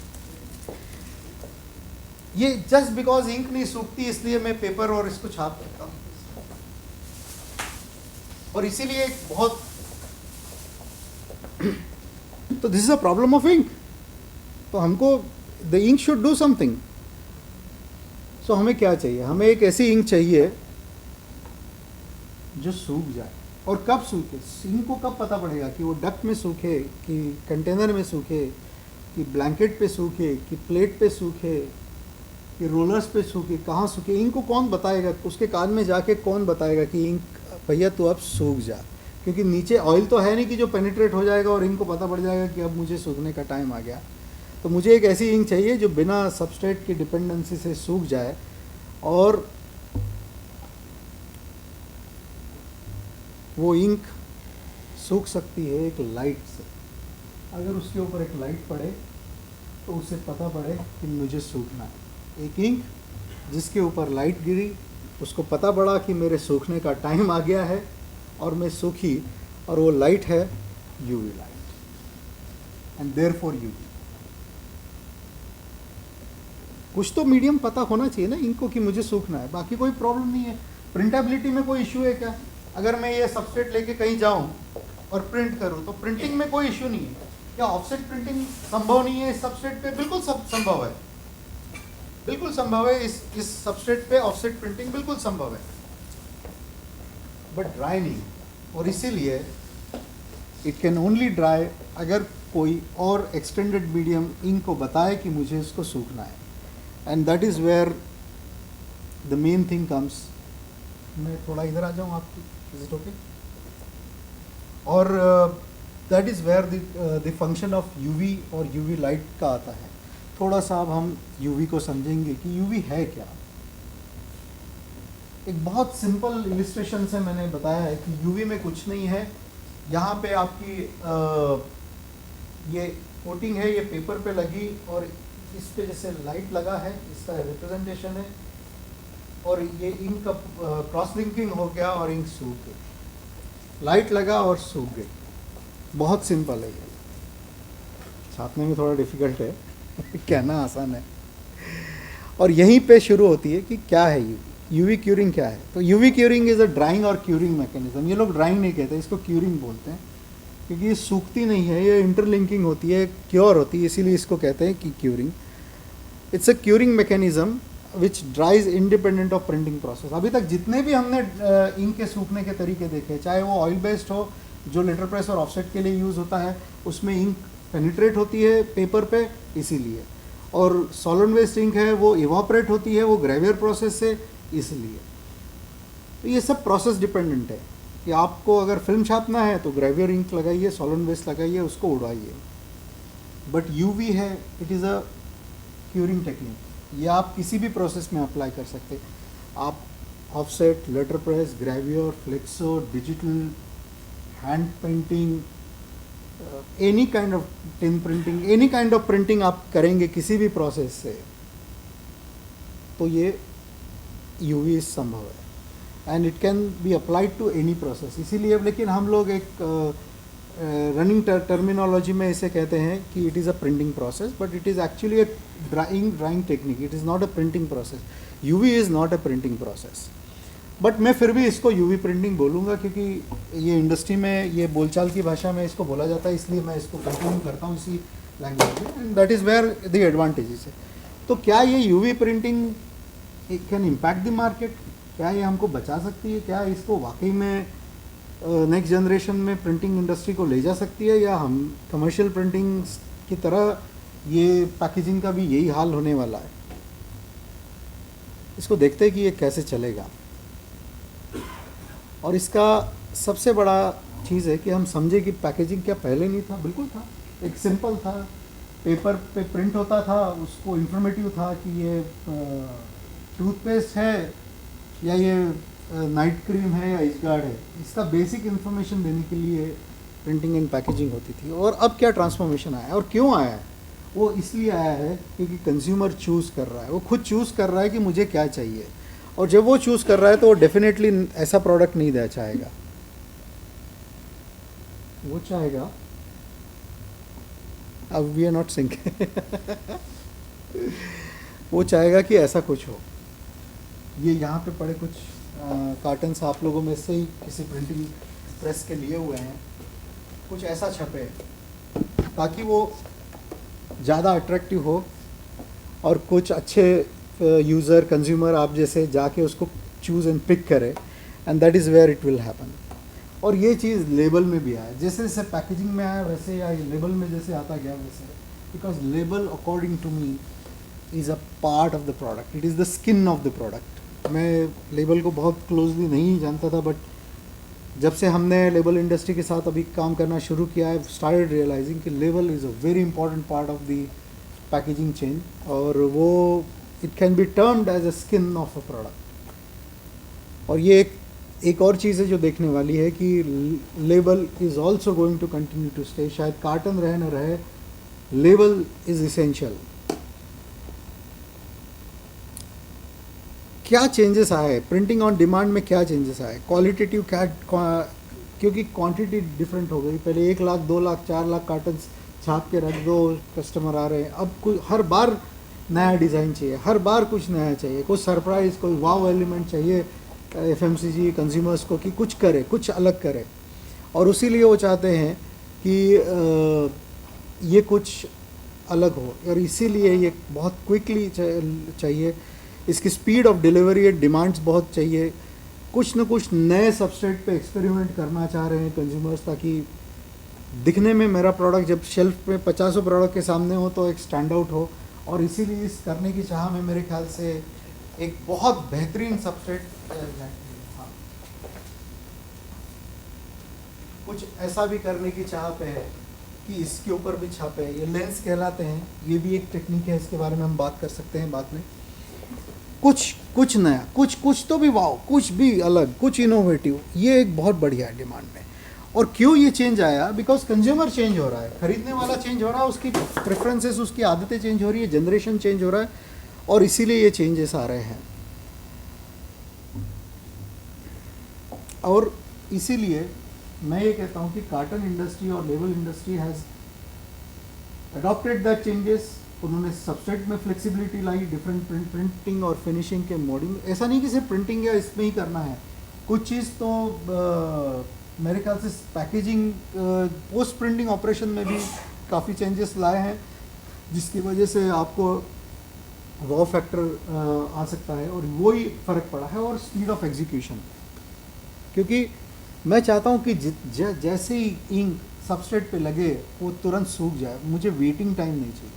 ये जस्ट बिकॉज इंक नहीं सूखती इसलिए मैं पेपर और इसको छाप देता हूँ। और इसीलिए बहुत तो this is a problem of ink. तो हमको the ink should do something. So हमें क्या चाहिए, हमें एक ऐसी इंक चाहिए जो सूख जाए। और कब सूखे, इंक को कब पता पड़ेगा कि वो डक्ट में सूखे, कि कंटेनर में सूखे, कि ब्लैंकेट पे सूखे, कि प्लेट पे सूखे, कि रोलर्स पे सूखे, कहाँ सूखे, इंक को कौन बताएगा? उसके कान में जाके कौन बताएगा कि इंक भैया तो अब सूख जा? क्योंकि नीचे ऑयल तो है नहीं कि जो पेनिट्रेट हो जाएगा और इंक को पता पड़ जाएगा कि अब मुझे सूखने का टाइम आ गया। तो मुझे एक ऐसी इंक चाहिए जो बिना सबस्ट्रेट की डिपेंडेंसी से सूख जाए, और वो इंक सूख सकती है एक लाइट से। अगर उसके ऊपर एक लाइट पड़े तो उसे पता पड़े कि मुझे सूखना है। एक इंक जिसके ऊपर लाइट गिरी, उसको पता पड़ा कि मेरे सूखने का टाइम आ गया है, और मैं सूखी, और वो लाइट है UV light, and therefore UV. कुछ तो मीडियम पता होना चाहिए ना इंक को कि मुझे सूखना है, बाकी कोई प्रॉब्लम नहीं है। प्रिंटेबिलिटी में कोई इशू है क्या? अगर मैं ये सबस्ट्रेट लेके कहीं जाऊं और प्रिंट करूं तो प्रिंटिंग में कोई इशू नहीं है क्या? ऑफसेट प्रिंटिंग संभव नहीं है इस सबस्ट्रेट पे? बिल्कुल संभव है, बिल्कुल संभव है। इस सबस्ट्रेट पे ऑफसेट प्रिंटिंग बिल्कुल संभव है, बट ड्राई नहीं। और इसीलिए इट कैन ओनली ड्राई अगर कोई और एक्सटेंडेड मीडियम इंक को बताए कि मुझे इसको सूखना है, and that is where the main thing comes. मैं थोड़ा इधर आ जाऊँ आपकी, इज इट ओके? और that is where the function of UV और यूवी लाइट का आता है। थोड़ा सा अब हम यूवी को समझेंगे कि यूवी है क्या। एक बहुत सिंपल इलिस्ट्रेशन से मैंने बताया है कि यूवी में कुछ नहीं है। यहाँ पे आपकी ये कोटिंग है, ये पेपर पे लगी, और इस पे जैसे लाइट लगा है, इसका रिप्रेजेंटेशन है, और ये इंक का क्रॉस लिंकिंग हो गया और इंक सूख गई। लाइट लगा और सूख गई, बहुत सिंपल है ये। छापने में थोड़ा डिफिकल्ट है कहना आसान है। और यहीं पे शुरू होती है कि क्या है यूवी। यूवी क्यूरिंग क्या है? तो UV curing is a drawing और क्यूरिंग मैकेनिज्म। ये लोग ड्राइंग नहीं कहते, इसको क्यूरिंग बोलते हैं, क्योंकि ये सूखती नहीं है, ये इंटरलिंकिंग होती है, क्योर होती है, इसीलिए इसको कहते हैं कि curing. It's a curing mechanism which ड्राइज independent of printing process. अभी तक जितने भी हमने इंक के सूखने के तरीके देखे, चाहे वो ऑयल बेस्ड हो जो लेटर प्रेस और ऑफसेट के लिए यूज़ होता है, उसमें इंक पेनिट्रेट होती है पेपर पे इसीलिए, और सॉलिड वेस्ट इंक है वो इवापोरेट होती है वो ग्रेवियर प्रोसेस से इसलिए। तो ये सब प्रोसेस डिपेंडेंट है कि आपको अगर फिल्म छापना है तो ग्रेवियर इंक लगाइए, सॉलिड वेस्ट लगाइए, उसको उड़ाइए। बट यूवी है, it is a curing technique. ये आप किसी भी प्रोसेस में अप्लाई कर सकते। आप offset, letter press, gravure, flexo, digital, hand painting, any kind of tin printing, any kind of printing आप करेंगे किसी भी प्रोसेस से, तो ये यूवी संभव है, and it can be applied to any process. इसीलिए अब लेकिन हम लोग एक रनिंग टर्मिनोलॉजी में इसे कहते हैं कि it is a printing process, but it is actually a drawing technique. It is not a printing process. UV is not a printing process, but मैं फिर भी इसको यूवी प्रिंटिंग बोलूँगा क्योंकि ये इंडस्ट्री में ये बोलचाल की भाषा में इसको बोला जाता है, इसलिए मैं इसको कंटिन्यू करता हूँ इसी लैंग्वेज में, and that is where the advantages है। तो क्या ये UV printing can impact the market? क्या ये हमको बचा सकती है? क्या इसको वाकई में नेक्स्ट जनरेशन में प्रिंटिंग इंडस्ट्री को ले जा सकती है, या हम कमर्शियल प्रिंटिंग की तरह ये पैकेजिंग का भी यही हाल होने वाला है? इसको देखते हैं कि ये कैसे चलेगा। और इसका सबसे बड़ा चीज़ है कि हम समझे कि पैकेजिंग क्या पहले नहीं था? बिल्कुल था। एक सिंपल था, पेपर पे प्रिंट होता था, उसको इंफॉर्मेटिव था कि ये टूथपेस्ट है या ये नाइट क्रीम है या इसगार्ड है। इसका बेसिक इन्फॉर्मेशन देने के लिए प्रिंटिंग एंड पैकेजिंग होती थी। और अब क्या ट्रांसफॉर्मेशन आया है और क्यों आया है? वो इसलिए आया है क्योंकि कंज्यूमर चूज़ कर रहा है, वो खुद चूज़ कर रहा है कि मुझे क्या चाहिए, और जब वो चूज़ कर रहा है तो वो डेफिनेटली ऐसा प्रोडक्ट नहीं देना चाहेगा। वो चाहेगा, अब वी आर नॉट सिंक वो चाहेगा कि ऐसा कुछ हो। ये यहाँ पे पड़े कुछ कार्टन्स आप लोगों में से ही किसी प्रिंटिंग प्रेस के लिए हुए हैं, कुछ ऐसा छपे ताकि वो ज़्यादा अट्रैक्टिव हो और कुछ अच्छे यूज़र कंज्यूमर आप जैसे जाके उसको चूज़ एंड पिक करें, and that is where it will happen. और ये चीज़ लेबल में भी आया, जैसे जैसे पैकेजिंग में आया वैसे या लेबल में जैसे आता गया वैसे, because label according to me is a part of the product, it is the skin of the product. मैं लेबल को बहुत क्लोजली नहीं जानता था, बट जब से हमने लेबल इंडस्ट्री के साथ अभी काम करना शुरू किया है, स्टार्टेड रियलाइजिंग कि label is a very important part of the packaging chain, और वो it can be termed as a skin of a product. और ये एक और चीज़ है जो देखने वाली है कि label is also going to continue to stay, शायद कार्टन रहे न रहे, लेबल इज़ इसेंशियल। क्या चेंजेस आए प्रिंटिंग ऑन डिमांड में, क्या चेंजेस आए क्वालिटेटिव, क्या क्योंकि क्वांटिटी डिफरेंट हो गई। पहले 1 लाख 2 लाख 4 लाख कार्टन छाप के रख दो, कस्टमर आ रहे हैं। अब कुछ हर बार नया डिज़ाइन चाहिए, हर बार कुछ नया चाहिए, कुछ सरप्राइज़, कोई वाव एलिमेंट चाहिए एफएमसीजी कंज्यूमर्स को कि कुछ करे, कुछ अलग करे। और उसीलिए वो चाहते हैं कि ये कुछ अलग हो, और इसीलिए ये बहुत क्विकली चाहिए, इसकी स्पीड ऑफ डिलीवरी डिमांड्स बहुत चाहिए। कुछ न कुछ नए सबस्ट्रेट पे एक्सपेरिमेंट करना चाह रहे हैं कंज्यूमर्स, ताकि दिखने में मेरा प्रोडक्ट जब शेल्फ पे 50 प्रोडक्ट के सामने हो तो एक स्टैंड आउट हो। और इसीलिए इस करने की चाह में मेरे ख्याल से एक बहुत बेहतरीन सबस्ट्रेट कुछ ऐसा भी करने की चाह पे है कि इसके ऊपर भी छापे, ये लेंस कहलाते हैं, ये भी एक टेक्निक है, इसके बारे में हम बात कर सकते हैं बाद में। कुछ नया, कुछ तो भी वाव, कुछ भी अलग, कुछ इनोवेटिव, ये एक बहुत बढ़िया है डिमांड में। और क्यों ये चेंज आया? बिकॉज कंज्यूमर चेंज हो रहा है, खरीदने वाला चेंज हो रहा है, उसकी प्रेफरेंसेस, उसकी आदतें चेंज हो रही है, जनरेशन चेंज हो रहा है, और इसीलिए ये चेंजेस आ रहे हैं। और इसीलिए मैं ये कहता हूँ कि कार्टन इंडस्ट्री और label industry has adopted that changes. उन्होंने सबस्ट्रेट में फ्लेक्सिबिलिटी लाई, डिफरेंट प्रिंटिंग और फिनिशिंग के मोडिंग। ऐसा नहीं कि सिर्फ प्रिंटिंग या इसमें ही करना है, कुछ चीज़ तो मेरे ख्याल से पैकेजिंग पोस्ट प्रिंटिंग ऑपरेशन में भी काफ़ी चेंजेस लाए हैं, जिसकी वजह से आपको वॉ फैक्टर आ सकता है, और वो ही फ़र्क पड़ा है। और स्पीड ऑफ एग्जीक्यूशन, क्योंकि मैं चाहता हूँ कि जैसे ही इंक सबस्ट्रेट पे लगे वो तुरंत सूख जाए, मुझे वेटिंग टाइम नहीं चाहिए।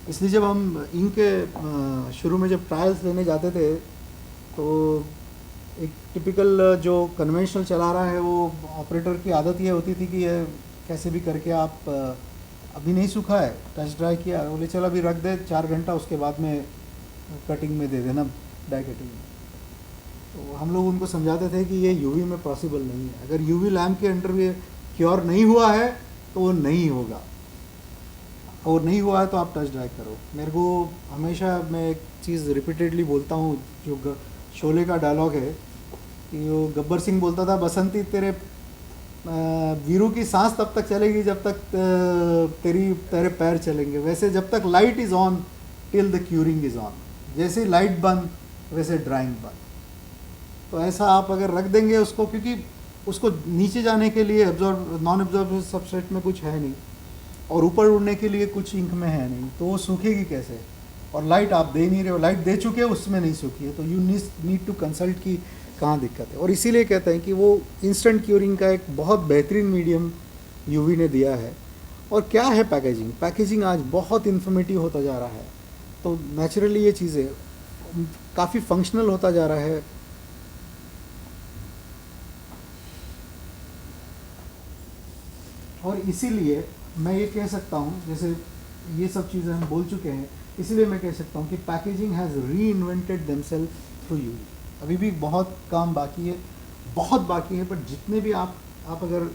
इसलिए जब हम इंक के शुरू में जब ट्रायल्स लेने जाते थे, तो एक टिपिकल जो कन्वेंशनल चला रहा है वो ऑपरेटर की आदत ये होती थी कि ये कैसे भी करके आप अभी नहीं सूखा है, टच ड्राई किया, बोले चलो अभी रख दे 4 घंटा, उसके बाद में कटिंग में दे देना, डाई कटिंग में। तो हम लोग उनको समझाते थे कि ये यूवी में पॉसिबल नहीं है, अगर यूवी लैम्प के अंडर ये क्योर नहीं हुआ है तो वो नहीं होगा, और नहीं हुआ है तो आप टच ड्राई करो। मेरे को हमेशा, मैं एक चीज़ रिपीटेडली बोलता हूँ, जो शोले का डायलॉग है कि वो गब्बर सिंह बोलता था, बसंती तेरे वीरू की सांस तब तक चलेगी जब तक तेरे पैर चलेंगे, वैसे जब तक light is on till the curing is on. जैसे लाइट बंद वैसे ड्राइंग बंद। तो ऐसा आप अगर रख देंगे उसको, क्योंकि उसको नीचे जाने के लिए नॉन एब्जॉर्ब सबस्ट्रेट में कुछ है नहीं, और ऊपर उड़ने के लिए कुछ इंक में है नहीं, तो वो सूखेगी कैसे? और लाइट आप दे नहीं रहे हो, लाइट दे चुके हो उसमें नहीं सूखी है, तो यू नीड टू कंसल्ट की कहाँ दिक्कत है। और इसीलिए कहते हैं कि वो इंस्टेंट क्यूरिंग का एक बहुत बेहतरीन मीडियम यूवी ने दिया है। और क्या है पैकेजिंग? पैकेजिंग आज बहुत इन्फॉर्मेटिव होता जा रहा है, तो नेचुरली ये चीज़ें काफ़ी फंक्शनल होता जा रहा है। और इसीलिए मैं ये कह सकता हूँ, जैसे ये सब चीज़ें हम बोल चुके हैं, इसलिए मैं कह सकता हूँ कि पैकेजिंग हैज़ री इन्वेंटेड देमसेल्फ थ्रू यूवी। अभी भी बहुत काम बाकी है, बहुत बाकी है, बट जितने भी आप अगर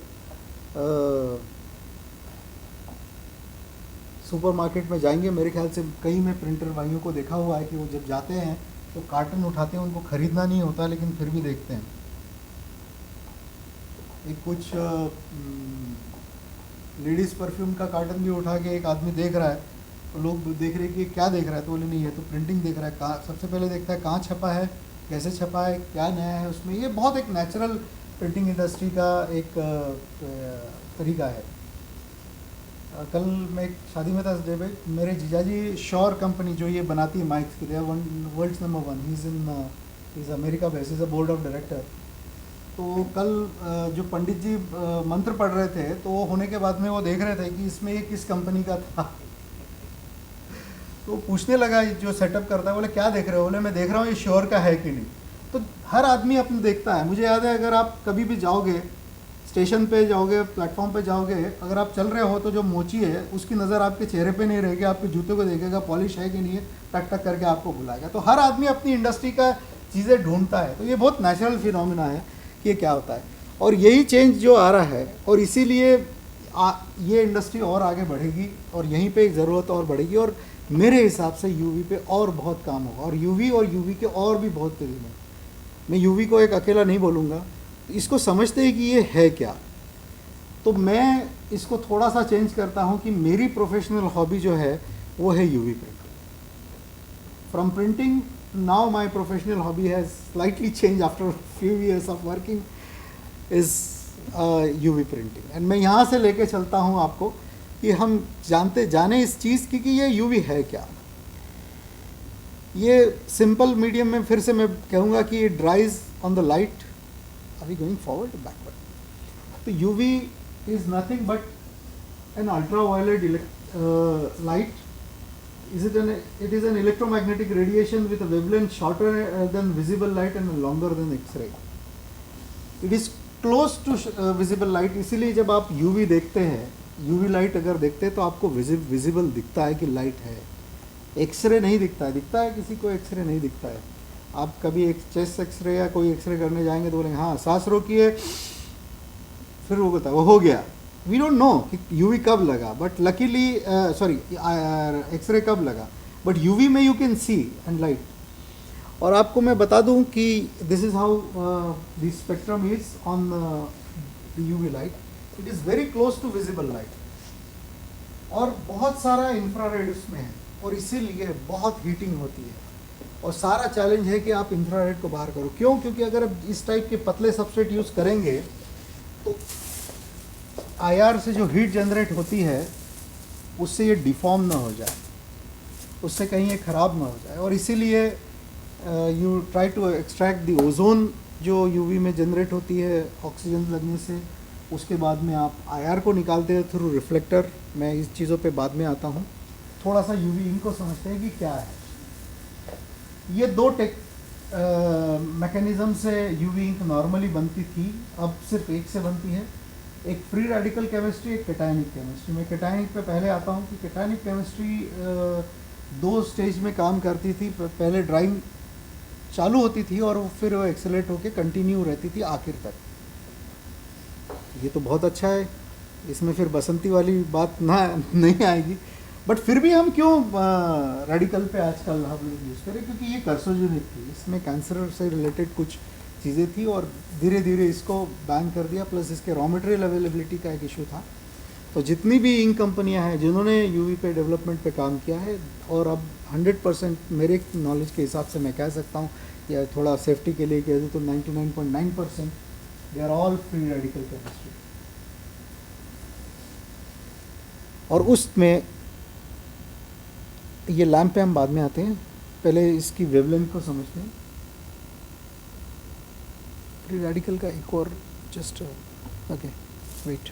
सुपरमार्केट में जाएंगे, मेरे ख्याल से कई मैं प्रिंटर भाइयों को देखा हुआ है कि वो जब जाते हैं तो कार्टन उठाते हैं, उनको ख़रीदना नहीं होता लेकिन फिर भी देखते हैं। एक कुछ लेडीज़ परफ्यूम का कार्टन भी उठा के एक आदमी देख रहा है, तो लोग देख रहे हैं कि क्या देख रहा है, तो बोले नहीं है तो प्रिंटिंग देख रहा है। कहाँ सबसे पहले देखता है कहाँ छपा है, कैसे छपा है, क्या नया है उसमें। ये बहुत एक नेचुरल प्रिंटिंग इंडस्ट्री का एक तरीका है। कल मैं एक शादी में था जब मेरे जीजाजी श्योर कंपनी जो ये बनाती है माइक्स की, world's number 1, he is America based, is a board of director. तो कल जो पंडित जी मंत्र पढ़ रहे थे, तो वो होने के बाद में वो देख रहे थे कि इसमें ये किस कंपनी का था। तो पूछने लगा जो सेटअप करता है, बोले क्या देख रहे हो? बोले मैं देख रहा हूँ ये श्योर का है कि नहीं। तो हर आदमी अपने देखता है। मुझे याद है, अगर आप कभी भी जाओगे स्टेशन पे जाओगे, प्लेटफॉर्म पे जाओगे, अगर आप चल रहे हो तो जो मोची है उसकी नज़र आपके चेहरे पे नहीं रहेगी, आपके जूते को देखेगा पॉलिश है कि नहीं है, टक टक करके आपको बुलाएगा। तो हर आदमी अपनी इंडस्ट्री का चीज़ें ढूंढता है। तो ये बहुत नेचुरल फिनोमिना है कि ये क्या होता है, और यही चेंज जो आ रहा है, और इसीलिए ये इंडस्ट्री और आगे बढ़ेगी और यहीं पे ज़रूरत और बढ़ेगी। और मेरे हिसाब से यूवी पे और बहुत काम होगा, और यूवी के और भी बहुत तरीके हैं। मैं यूवी को एक अकेला नहीं बोलूँगा, इसको समझते हैं कि ये है क्या। तो मैं इसको थोड़ा सा चेंज करता हूँ कि मेरी प्रोफेशनल हॉबी जो है वो है UV printing. From printing now my professional hobby has slightly change after few years of working is UV printing. And मैं यहाँ से लेके चलता हूँ आपको कि हम जाने इस चीज़ की कि ये यूवी है क्या। ये सिंपल मीडियम में फिर से मैं कहूँगा कि ये ड्राइज on the light. Are we going forward or backward? तो UV is nothing but an ultraviolet light. It is an electromagnetic radiation with a wavelength shorter than visible light and longer than X-ray. It is close to visible light. इसीलिए जब आप UV देखते हैं, UV light अगर देखते हैं तो आपको विजिबल दिखता है कि लाइट है। एक्सरे नहीं दिखता है किसी को एक्सरे नहीं दिखता है। आप कभी एक चेस्ट एक्सरे या कोई एक्सरे करने जाएंगे तो बोलेंगे हाँ सांस रोकिए, फिर वो बता वो हो गया। वी डोंट नो कि यूवी कब लगा, बट लकीली एक्सरे कब लगा, बट यूवी में you can see and light. और आपको मैं बता दूं कि this is how the spectrum is on the UV light. It is very close to visible light और बहुत सारा इंफ्रारेड उसमें है, और इसीलिए बहुत हीटिंग होती है। और सारा चैलेंज है कि आप इंफ्रारेड को बाहर करो। क्यों? क्योंकि अगर आप इस टाइप के पतले सबस्ट्रेट यूज़ करेंगे तो आईआर से जो हीट जनरेट होती है उससे ये डिफॉर्म ना हो जाए, उससे कहीं ये ख़राब ना हो जाए। और इसीलिए you try to extract the ozone जो यूवी में जनरेट होती है ऑक्सीजन लगने से। उसके बाद में आप आईआर को निकालते हैं थ्रू रिफ्लेक्टर। मैं इस चीज़ों पे बाद में आता हूँ। थोड़ा सा यूवी इंक को समझते हैं कि क्या है। ये दो मैकेनिज़्म से यूवी इंक नॉर्मली बनती थी, अब सिर्फ एक से बनती है। एक फ्री रेडिकल केमिस्ट्री, एक कैटायनिक केमिस्ट्री। मैं कैटायनिक पे पहले आता हूँ कि कैटायनिक केमिस्ट्री 2 स्टेज में काम करती थी। पहले ड्राइंग चालू होती थी और फिर वो एक्सेलेट होकर कंटिन्यू रहती थी आखिर तक। ये तो बहुत अच्छा है, इसमें फिर बसंती वाली बात नहीं आएगी। बट फिर भी हम क्यों रेडिकल पे आजकल हम लोग यूज़ करें? क्योंकि ये कार्सिनोजेनिक थी, इसमें कैंसर से रिलेटेड कुछ चीज़ें थी और धीरे धीरे इसको बैन कर दिया। प्लस इसके रॉ मटेरियल अवेलेबिलिटी का एक इशू था। तो जितनी भी इंक कंपनियां हैं जिन्होंने यूवी पे डेवलपमेंट पे काम किया है, और अब 100% मेरे नॉलेज के हिसाब से मैं कह सकता हूँ, या थोड़ा सेफ्टी के लिए कह दूँ तो 99.9% they are all free radical chemistry. और उसमें ये लैम्प पे हम बाद में आते हैं, पहले इसकी वेवलेंथ को समझते हैं। फ्री रेडिकल का एक और जस्ट ओके वेट,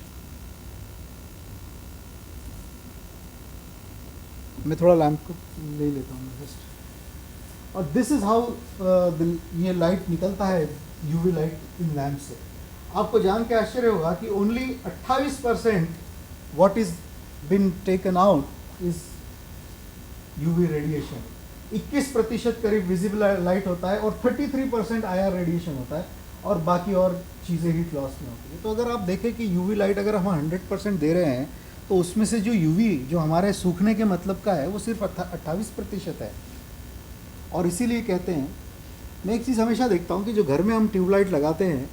मैं थोड़ा लैम्प को ले लेता हूँ जस्ट। और दिस इज़ हाउ ये लाइट निकलता है, यूवी लाइट इन लैम्प से। आपको जान के आश्चर्य होगा कि only 28% what is been taken out is UV radiation. 21% करीब विजिबल लाइट होता है और 33% आईआर रेडिएशन होता है, और बाकी और चीज़ें हीट लॉस में होती है। तो अगर आप देखें कि यूवी लाइट अगर हम 100% दे रहे हैं तो उसमें से जो यूवी जो हमारे सूखने के मतलब का है वो सिर्फ 28% है। और इसीलिए कहते हैं, मैं एक चीज़ हमेशा देखता हूँ कि जो घर में हम ट्यूबलाइट लगाते हैं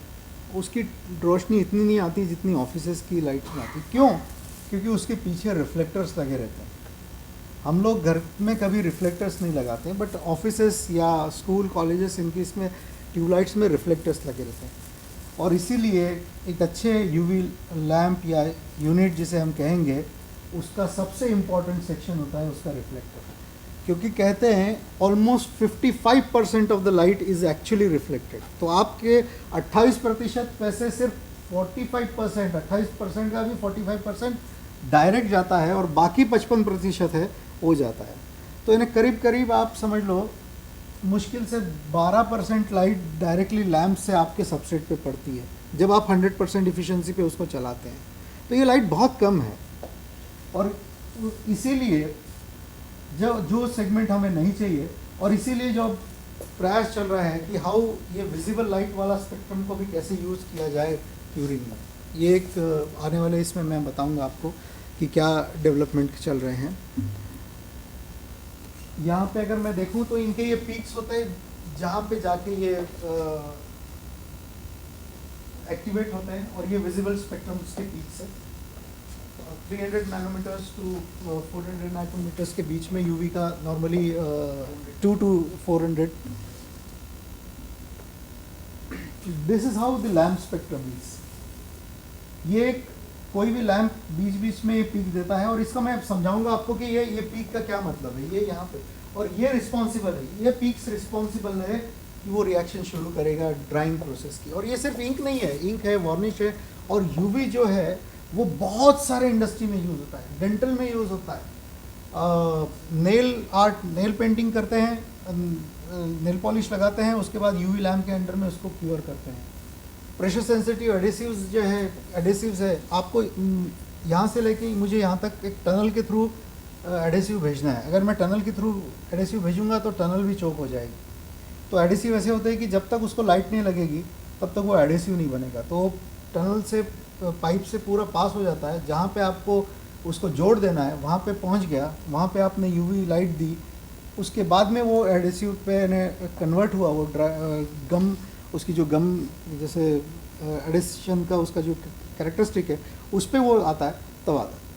उसकी रोशनी इतनी नहीं आती जितनी ऑफिसेज़ की लाइट में आती। क्यों? क्योंकि उसके पीछे रिफ्लेक्टर्स लगे रहते हैं। हम लोग घर में कभी रिफ्लेक्टर्स नहीं लगाते हैं, बट ऑफिसेस या स्कूल कॉलेजेस इनकी इसमें ट्यूबलाइट्स में रिफ्लेक्टर्स लगे रहते हैं। और इसीलिए एक अच्छे यूवी लैम्प या यूनिट जिसे हम कहेंगे उसका सबसे इम्पॉर्टेंट सेक्शन होता है उसका रिफ्लेक्टर, क्योंकि कहते हैं almost 55% of the light is actually reflected. तो आपके 28% में से सिर्फ 45%, 28% का भी 45% डायरेक्ट जाता है और बाकी 55% है वो जाता है। तो इन्हें करीब करीब आप समझ लो मुश्किल से 12% लाइट डायरेक्टली लैंप से आपके सबस्ट्रेट पे पड़ती है जब आप 100% इफिशिएंसी पे उसको चलाते हैं। तो ये लाइट बहुत कम है और इसीलिए जो सेगमेंट हमें नहीं चाहिए, और इसीलिए जो प्रयास चल रहा है कि हाउ ये विजिबल लाइट वाला स्पेक्ट्रम को भी कैसे यूज़ किया जाए क्यूरिंग में, ये एक आने वाले इसमें मैं बताऊंगा आपको कि क्या डेवलपमेंट चल रहे हैं। यहाँ पे अगर मैं देखूँ तो इनके ये पीक्स होते हैं जहाँ पे जाके ये एक्टिवेट होते हैं, और ये विजिबल स्पेक्ट्रम उसके पीक्स है। 300 नैनोमीटर्स टू 400 नैनोमीटर्स के बीच में यूवी का normally 2 to 400। This is how the lamp spectrum is. ये कोई भी लैम्प बीच बीच में ये पीक देता है, और इसका मैं समझाऊंगा आपको कि ये पीक का क्या मतलब है। ये यहाँ पे, और ये रिस्पॉन्सिबल है, ये पीक्स रिस्पॉन्सिबल है कि वो रिएक्शन शुरू करेगा ड्राइंग प्रोसेस की। और ये सिर्फ इंक नहीं है, इंक है, वार्निश है, और यूवी जो है वो बहुत सारे इंडस्ट्री में यूज़ होता है। डेंटल में यूज़ होता है, नेल आर्ट, नेल पेंटिंग करते हैं, नेल पॉलिश लगाते हैं, उसके बाद यूवी लैम्प के अंडर में उसको क्योर करते हैं। प्रेशर सेंसिटिव एडेसिव्स जो है, एडेसिव्स है, आपको यहाँ से लेके मुझे यहाँ तक एक टनल के थ्रू एडेसिव भेजना है। अगर मैं टनल के थ्रू एडेसिव भेजूँगा तो टनल भी चोक हो जाएगी। तो एडेसिव ऐसे होते हैं कि जब तक उसको लाइट नहीं लगेगी तब तक वो एडेसिव नहीं बनेगा। तो टनल से पाइप से पूरा पास हो जाता है, जहाँ पे आपको उसको जोड़ देना है वहाँ पे पहुँच गया, वहाँ पे आपने यूवी लाइट दी, उसके बाद में वो एडेसिव पे कन्वर्ट हुआ, वो गम, उसकी जो गम जैसे एडिशन का उसका जो कैरेक्टरिस्टिक है उस पर वो आता है, तब आता है।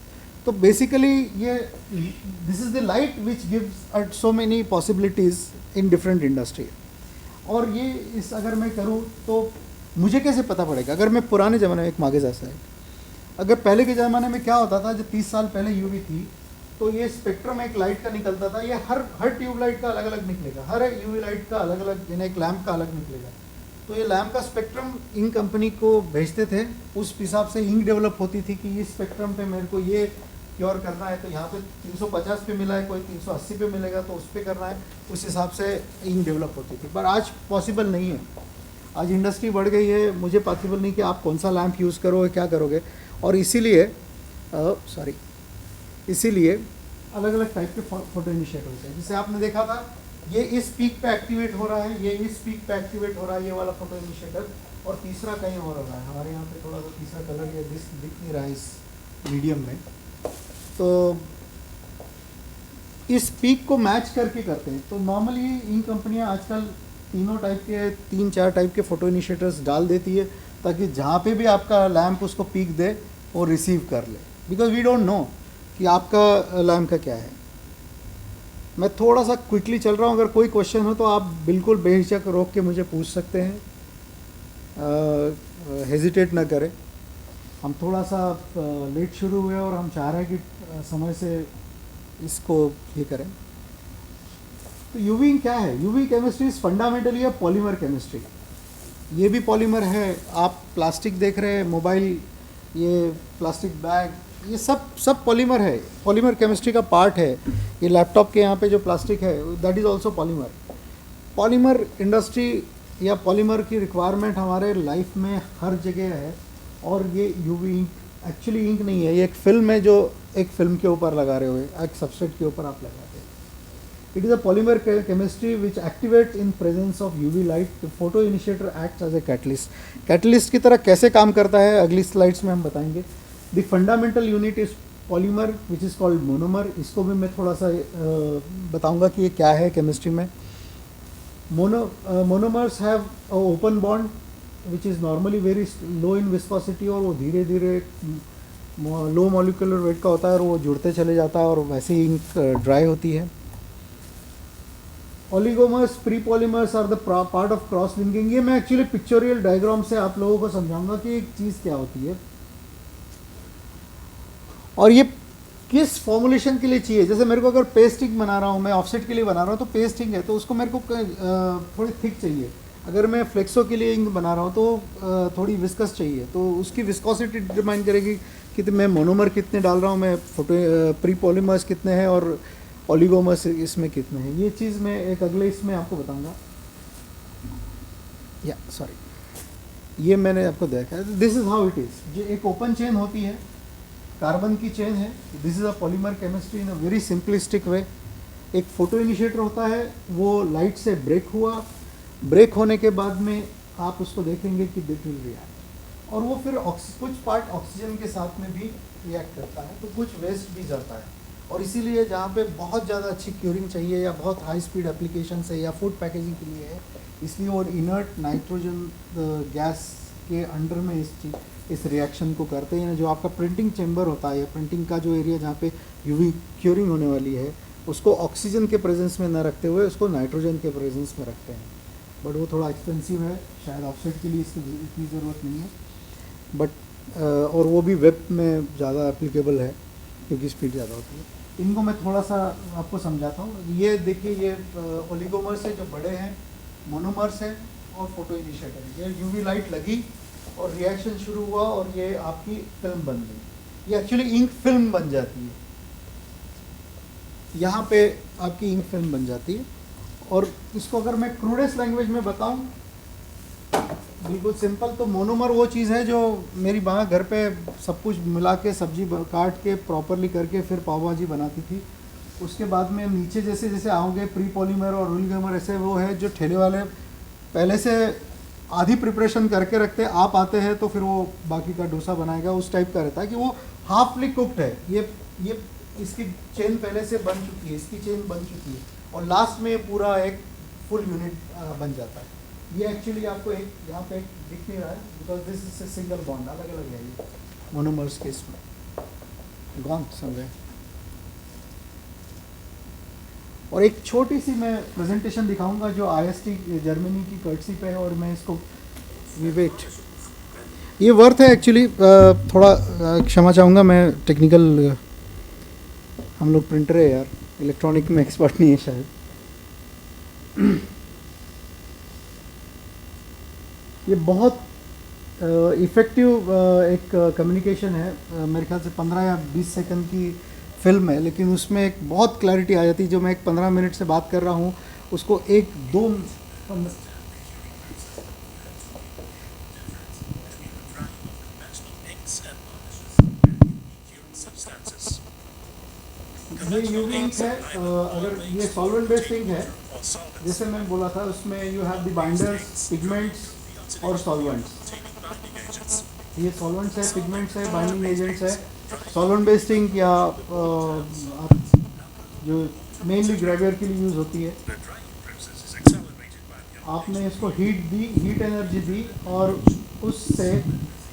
तो बेसिकली ये this is the light which gives so many possibilities in different industry. और ये इस अगर मैं करूँ तो मुझे कैसे पता पड़ेगा? अगर मैं पुराने ज़माने में एक मागे जैसा है, अगर पहले के ज़माने में क्या होता था, जब 30 साल पहले यूवी थी तो ये स्पेक्ट्रम एक लाइट का निकलता था, ये हर ट्यूब लाइट का अलग अलग निकलेगा, हर यूवी लाइट का अलग अलग, यानी एक लैम्प का अलग निकलेगा। तो ये लैम्प का स्पेक्ट्रम इंक कंपनी को भेजते थे, उस हिसाब से इंक डेवलप होती थी कि इस स्पेक्ट्रम पे मेरे को ये क्योर करना है, तो यहाँ पे 350 पे मिला है, कोई 380 पे मिलेगा तो उस पर करना है, उस हिसाब से इंक डेवलप होती थी। पर आज पॉसिबल नहीं है, आज इंडस्ट्री बढ़ गई है, मुझे पॉसिबल नहीं कि आप कौन सा लैम्प यूज़ करोगे, क्या करोगे। और इसीलिए अलग अलग टाइप के फोटो इनिशिएट होते हैं। जैसे आपने देखा था ये इस पीक पे एक्टिवेट हो रहा है, ये इस पीक पे एक्टिवेट हो रहा है, ये वाला फोटो इनिशिएटर, और तीसरा कहीं और हो रहा है। हमारे यहाँ पे थोड़ा सा तीसरा कलर ये दिख नहीं रहा है इस मीडियम में। तो इस पीक को मैच करके करते हैं। तो नॉर्मली इन कंपनियाँ आजकल तीनों टाइप के, 3-4 टाइप के फ़ोटो इनिशिएटर्स डाल देती है, ताकि जहाँ पे भी आपका लैम्प उसको पीक दे वो रिसीव कर ले, बिकॉज वी डोंट नो कि आपका लैम्प का क्या है। मैं थोड़ा सा क्विकली चल रहा हूँ, अगर कोई क्वेश्चन हो तो आप बिल्कुल बेहिचक रोक के मुझे पूछ सकते हैं, हेजिटेट ना करें। हम थोड़ा सा लेट शुरू हुए और हम चाह रहे हैं कि समय से इसको ये करें। तो यूवी क्या है? UV chemistry is fundamentally a polymer chemistry. ये भी पॉलीमर है। आप प्लास्टिक देख रहे हैं, मोबाइल, ये प्लास्टिक बैग, ये सब पॉलीमर है, पॉलीमर केमिस्ट्री का पार्ट है। ये लैपटॉप के यहाँ पे जो प्लास्टिक है that is also polymer. Polymer industry या पॉलीमर की रिक्वायरमेंट हमारे लाइफ में हर जगह है। और ये यूवी इंक एक्चुअली इंक नहीं है, ये एक फिल्म है जो एक फिल्म के ऊपर लगा रहे हुए, एक सबस्ट्रेट के ऊपर आप लगाते हैं। It is a polymer chemistry which activate in presence of UV light. Photoinitiator act as a catalyst. Catalyst की तरह कैसे काम करता है अगली स्लाइड्स में हम बताएंगे। The fundamental unit is polymer which is called monomer. इसको भी मैं थोड़ा सा बताऊंगा कि ये क्या है केमिस्ट्री में। Monomers have open bond which is normally very low in viscosity, और वो धीरे धीरे लो मॉलिक्यूलर वेट का होता है और वो जुड़ते चले जाता है और वैसे ही इंक ड्राई होती है। Oligomers, prepolymers are the part of cross linking. ये मैं एक्चुअली पिक्चोरियल डायग्राम से आप लोगों को समझाऊंगा कि एक चीज़ क्या होती है। और ये किस फॉर्मुलेशन के लिए चाहिए। जैसे मेरे को अगर पेस्टिंग बना रहा हूँ, मैं ऑफसेट के लिए बना रहा हूँ, तो पेस्टिंग है तो उसको मेरे को थोड़ी थिक चाहिए। अगर मैं फ्लेक्सो के लिए इंक बना रहा हूँ तो थोड़ी विस्कस चाहिए, तो उसकी विस्कोसिटी डिटरमाइन करेगी कि मैं मोनोमर कितने डाल रहा हूँ, मैं फोटो प्री पॉलीमर्स कितने हैं और ओलिगोमर्स इसमें कितने हैं। ये चीज़ मैं एक अगले इसमें आपको बताऊँगा। या सॉरी, ये मैंने आपको देखा है। This is how it is. जो एक ओपन चेन होती है, कार्बन की चेन है, this is a polymer chemistry in a very simplistic way. एक फोटो इनिशिएटर होता है, वो लाइट से ब्रेक हुआ, ब्रेक होने के बाद में आप उसको देखेंगे कि दिट विल रिएक्ट, और वो फिर कुछ पार्ट ऑक्सीजन के साथ में भी रिएक्ट करता है, तो कुछ वेस्ट भी जाता है। और इसीलिए जहाँ पे बहुत ज़्यादा अच्छी क्यूरिंग चाहिए या बहुत हाई स्पीड एप्लीकेशन है या फूड पैकेजिंग के लिए है, इसलिए वो इनर्ट नाइट्रोजन गैस के अंडर में इस रिएक्शन को करते हैं। जो आपका प्रिंटिंग चेम्बर होता है या प्रिंटिंग का जो एरिया जहाँ पे यूवी क्यूरिंग होने वाली है, उसको ऑक्सीजन के प्रेजेंस में न रखते हुए उसको नाइट्रोजन के प्रेजेंस में रखते हैं। बट वो थोड़ा एक्सपेंसिव है, शायद ऑफसेट के लिए इसकी इतनी ज़रूरत नहीं है, बट और वो भी वेब में ज़्यादा एप्लीकेबल है क्योंकि स्पीड ज़्यादा होती है। इनको मैं थोड़ा सा आपको समझाता हूँ। ये देखिए, ये ओलिगोमर्स है जो बड़े हैं, मोनोमर्स है और फोटो इनिशिएटर। ये यूवी लाइट लगी और रिएक्शन शुरू हुआ और ये आपकी फिल्म बन गई। ये एक्चुअली इंक फिल्म बन जाती है, यहाँ पे आपकी इंक फिल्म बन जाती है। और इसको अगर मैं क्रूडेस्ट लैंग्वेज में बताऊं, बिल्कुल सिंपल, तो मोनोमर वो चीज़ है जो मेरी माँ घर पे सब कुछ मिला के सब्जी काट के प्रॉपरली करके फिर पाव भाजी बनाती थी। उसके बाद में नीचे जैसे जैसे आओगे प्री पॉलीमर और ओलिगोमर, ऐसे वो है जो ठेले वाले पहले से आधी प्रिपरेशन करके रखते हैं, आप आते हैं तो फिर वो बाकी का डोसा बनाएगा, उस टाइप का रहता है कि वो हाफली कुकड है। ये इसकी चेन पहले से बन चुकी है, इसकी चेन बन चुकी है और लास्ट में पूरा एक फुल यूनिट बन जाता है। ये एक्चुअली आपको एक यहाँ पे दिख नहीं रहा है because this is a single bond, अलग अलग है ये मोनोमर्स के इसमें गॉन समझे। और एक छोटी सी मैं प्रेजेंटेशन दिखाऊंगा जो IST जर्मनी की कर्टसी पे है, और मैं इसको वेट, ये वर्थ है एक्चुअली। थोड़ा क्षमा चाहूँगा, मैं टेक्निकल, हम लोग प्रिंटर है यार, इलेक्ट्रॉनिक में एक्सपर्ट नहीं है शायद। ये बहुत इफ़ेक्टिव एक कम्युनिकेशन है। मेरे ख्याल से 15 या 20 सेकंड की फिल्म है, लेकिन उसमें एक बहुत क्लैरिटी आ जाती है। जो मैं एक 15 मिनट से बात कर रहा हूँ उसको एक दो ये यूवी इंक है। अगर ये सॉल्वेंट बेस्ड इंक है, जैसे मैं बोला था, उसमें you have the binders, pigments और सॉल्वेंट्स। ये सॉल्वेंट्स है, पिगमेंट्स है, बाइंडिंग एजेंट्स है। सॉल्वेंट बेस्ड इंक या आप जो मेनली ग्रेवियर के लिए यूज़ होती है, आपने इसको हीट दी, हीट एनर्जी दी, और उससे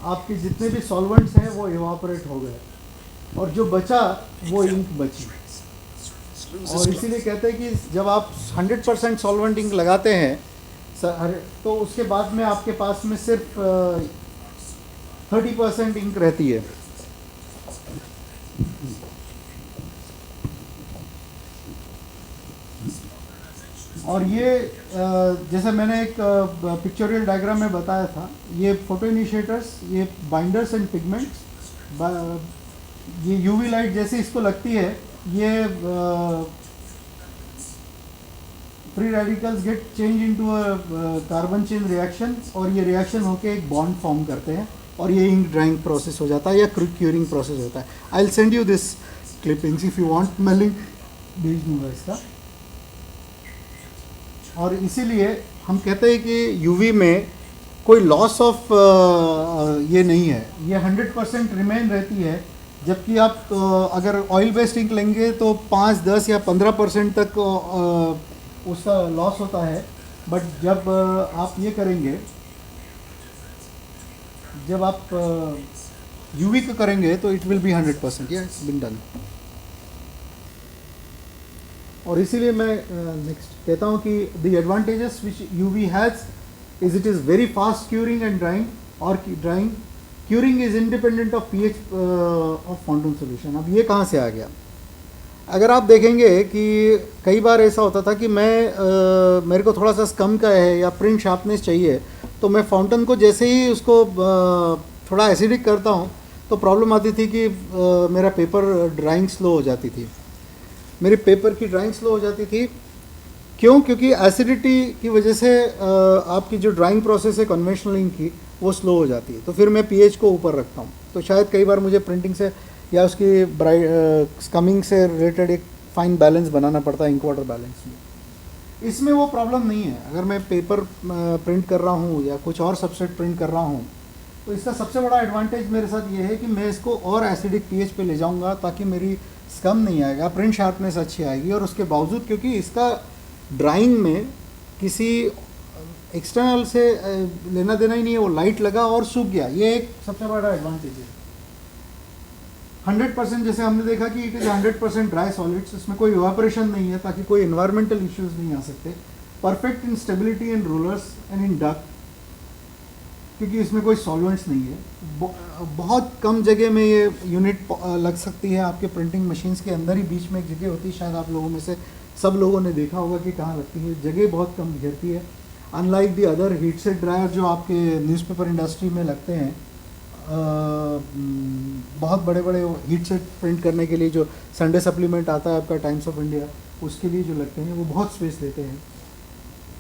आपके जितने भी सॉल्वेंट्स हैं वो इवापोरेट हो गए और जो बचा वो इंक बची। और इसीलिए कहते हैं कि जब आप 100% सॉल्वेंट इंक लगाते हैं तो उसके बाद में आपके पास में सिर्फ 30% इंक रहती है। और ये जैसे मैंने एक पिक्चोरियल डायग्राम में बताया था, ये फोटो इनिशिएटर्स, ये बाइंडर्स एंड पिगमेंट्स, ये यूवी लाइट जैसे इसको लगती है, ये free radicals get change into a carbon chain reaction, और ये रिएक्शन होके एक बॉन्ड फॉर्म करते हैं और ये इंक ड्राइंग प्रोसेस हो जाता है या क्यूरिंग प्रोसेस होता है। I will send you this clippings if you want, मैं लिंक भेज दूंगा इसका। और इसीलिए हम कहते हैं कि यूवी में कोई लॉस ऑफ ये नहीं है, ये 100% रिमेन रहती है। जबकि आप अगर ऑयल बेस्ड इंक लेंगे तो 5, 10 या 15% तक उसका लॉस होता है। बट जब आप ये करेंगे, जब आप यूवी को करेंगे तो इट विल बी 100%। या इट्स बीन डन। और इसीलिए मैं नेक्स्ट कहता हूँ कि the advantages which UV has is it is very fast curing and drying, और drying curing is independent of pH of fountain solution. अब ये कहाँ से आ गया? अगर आप देखेंगे कि कई बार ऐसा होता था कि मेरे को थोड़ा सा स्कम का है या प्रिंट शार्पनेस चाहिए, तो मैं फाउंटेन को जैसे ही उसको थोड़ा एसिडिक करता हूँ तो प्रॉब्लम आती थी कि मेरा पेपर ड्राइंग स्लो हो जाती थी, मेरे पेपर की ड्राइंग स्लो हो जाती थी। क्यों? क्योंकि एसिडिटी की वजह से आपकी जो ड्राइंग प्रोसेस है कन्वेंशनल इंक की वो स्लो हो जाती है। तो फिर मैं पीएच को ऊपर रखता हूँ, तो शायद कई बार मुझे प्रिंटिंग से या उसकी स्कमिंग से रिलेटेड एक फाइन बैलेंस बनाना पड़ता है इंक वाटर बैलेंस में। इसमें वो प्रॉब्लम नहीं है। अगर मैं पेपर प्रिंट कर रहा हूँ या कुछ और सबसेट प्रिंट कर रहा हूँ, तो इसका सबसे बड़ा एडवांटेज मेरे साथ ये है कि मैं इसको और एसिडिक पीएच पे ले जाऊँगा ताकि मेरी स्कम नहीं आएगा, प्रिंट शार्पनेस अच्छी आएगी। और उसके बावजूद क्योंकि इसका ड्राइंग में किसी एक्सटर्नल से लेना देना ही नहीं है, वो लाइट लगा और सूख गया, ये एक सबसे बड़ा एडवांटेज है। 100% जैसे हमने देखा कि इट इज़ 100% ड्राई सॉलिड्स, इसमें कोई इवापोरेशन नहीं है ताकि कोई इन्वायरमेंटल इश्यूज नहीं आ सकते। Perfect in stability in rollers and in duck, क्योंकि इसमें कोई सॉल्वेंट्स नहीं है। बहुत कम जगह में ये यूनिट लग सकती है, आपके प्रिंटिंग मशीन्स के अंदर ही बीच में एक जगह होती है, शायद आप लोगों में से सब लोगों ने देखा होगा कि कहाँ लगती है, जगह बहुत कम घेरती है। Unlike the other heat set dryer जो आपके न्यूज़पेपर इंडस्ट्री में लगते हैं, बहुत बड़े बड़े हीट सेट प्रिंट करने के लिए जो संडे सप्लीमेंट आता है आपका टाइम्स ऑफ इंडिया, उसके लिए जो लगते हैं वो बहुत स्पेस लेते हैं।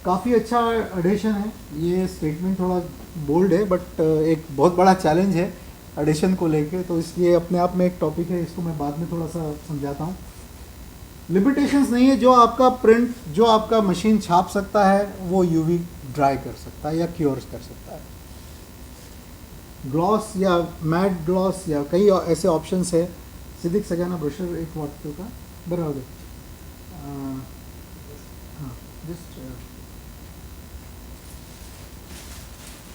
काफ़ी अच्छा एडिशन है। ये स्टेटमेंट थोड़ा बोल्ड है बट एक बहुत बड़ा चैलेंज है एडिशन को लेके, तो इसलिए अपने आप में एक टॉपिक है, इसको मैं बाद में थोड़ा सा समझाता हूँ। लिमिटेशंस नहीं है, जो आपका प्रिंट जो आपका मशीन छाप सकता है वो यूवी ड्राई कर सकता है या क्योर्स कर सकता है। ग्लॉस या मैट ग्लॉस या कई ऐसे ऑप्शंस है। सिद्दीक सजाना ब्रोशर एक वाटतो का बराबर हाँ just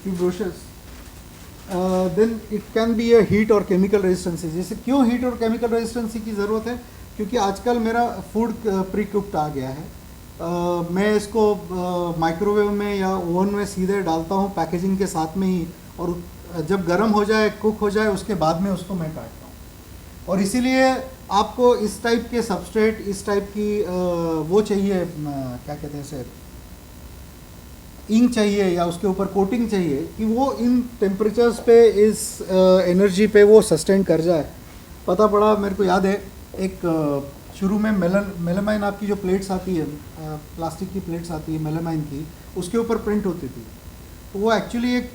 few brochures, then it can be a heat और chemical रेजिस्टेंसी। जैसे क्यों हीट और केमिकल रेजिस्टेंसी की ज़रूरत है? क्योंकि आजकल मेरा फूड प्री कुक्ड आ गया है, मैं इसको माइक्रोवेव में या ओवन में सीधे डालता हूँ पैकेजिंग के साथ में ही, और जब गर्म हो जाए कुक हो जाए उसके बाद में उसको मैं काटता हूँ। और इसीलिए आपको इस टाइप के सबस्ट्रेट, इस टाइप की वो चाहिए, क्या कहते हैं इसे, इंक चाहिए या उसके ऊपर कोटिंग चाहिए कि वो इन टेम्परेचर्स पे, इस एनर्जी पे वो सस्टेन कर जाए। पता पड़ा, मेरे को याद है एक शुरू में मेलामाइन आपकी जो प्लेट्स आती है, प्लास्टिक की प्लेट्स आती है मेलामाइन की, उसके ऊपर प्रिंट होती थी। तो वो एक्चुअली एक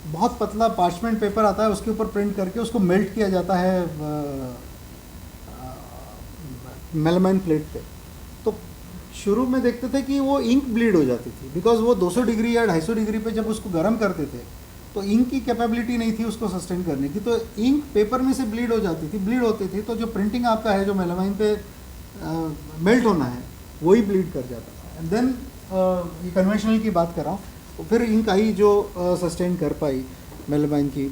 बहुत पतला पार्चमेंट पेपर आता है, उसके ऊपर प्रिंट करके उसको मेल्ट किया जाता है मेलामाइन प्लेट पे। तो शुरू में देखते थे कि वो इंक ब्लीड हो जाती थी, बिकॉज वो 200 डिग्री या 250 डिग्री पे जब उसको गर्म करते थे तो इंक की कैपेबिलिटी नहीं थी उसको सस्टेन करने की, तो इंक पेपर में से ब्लीड हो जाती थी, ब्लीड होती थी, तो जो प्रिंटिंग आपका है जो मेलामाइन पे मेल्ट होना है वही ब्लीड कर जाता था। एंड देन ये कन्वेंशनल की बात कर रहा हूँ, तो फिर इंक आई जो सस्टेन कर पाई मेलामाइन की।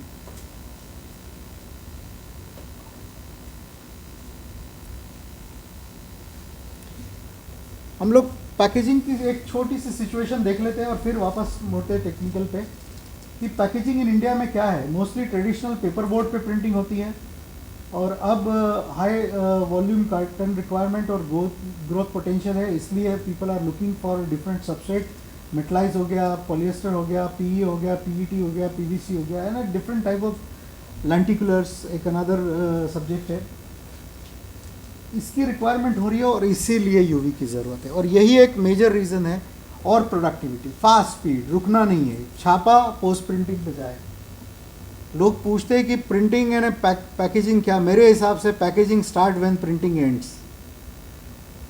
हम लोग पैकेजिंग की एक छोटी सी सिचुएशन देख लेते हैं और फिर वापस मुड़ते हैं टेक्निकल पे कि पैकेजिंग इन इंडिया में क्या है। मोस्टली ट्रेडिशनल पेपर बोर्ड पे प्रिंटिंग होती है, और अब हाई वॉल्यूम कार्टन रिक्वायरमेंट और ग्रोथ पोटेंशियल है, इसलिए people are looking for different substrate. Metallise हो गया, पॉलिएस्टर हो गया, पीई हो गया, पीईटी हो गया, पीवीसी हो गया, है ना, डिफरेंट टाइप ऑफ लेंटिकुलर्स एक अनदर सब्जेक्ट है, इसकी रिक्वायरमेंट हो रही है और इसीलिए यूवी की ज़रूरत है। और यही एक मेजर रीज़न है। और प्रोडक्टिविटी, फास्ट स्पीड, रुकना नहीं है, छापा पोस्ट प्रिंटिंग पे जाए। लोग पूछते हैं कि प्रिंटिंग एंड पैकेजिंग क्या? मेरे हिसाब से packaging start when printing ends.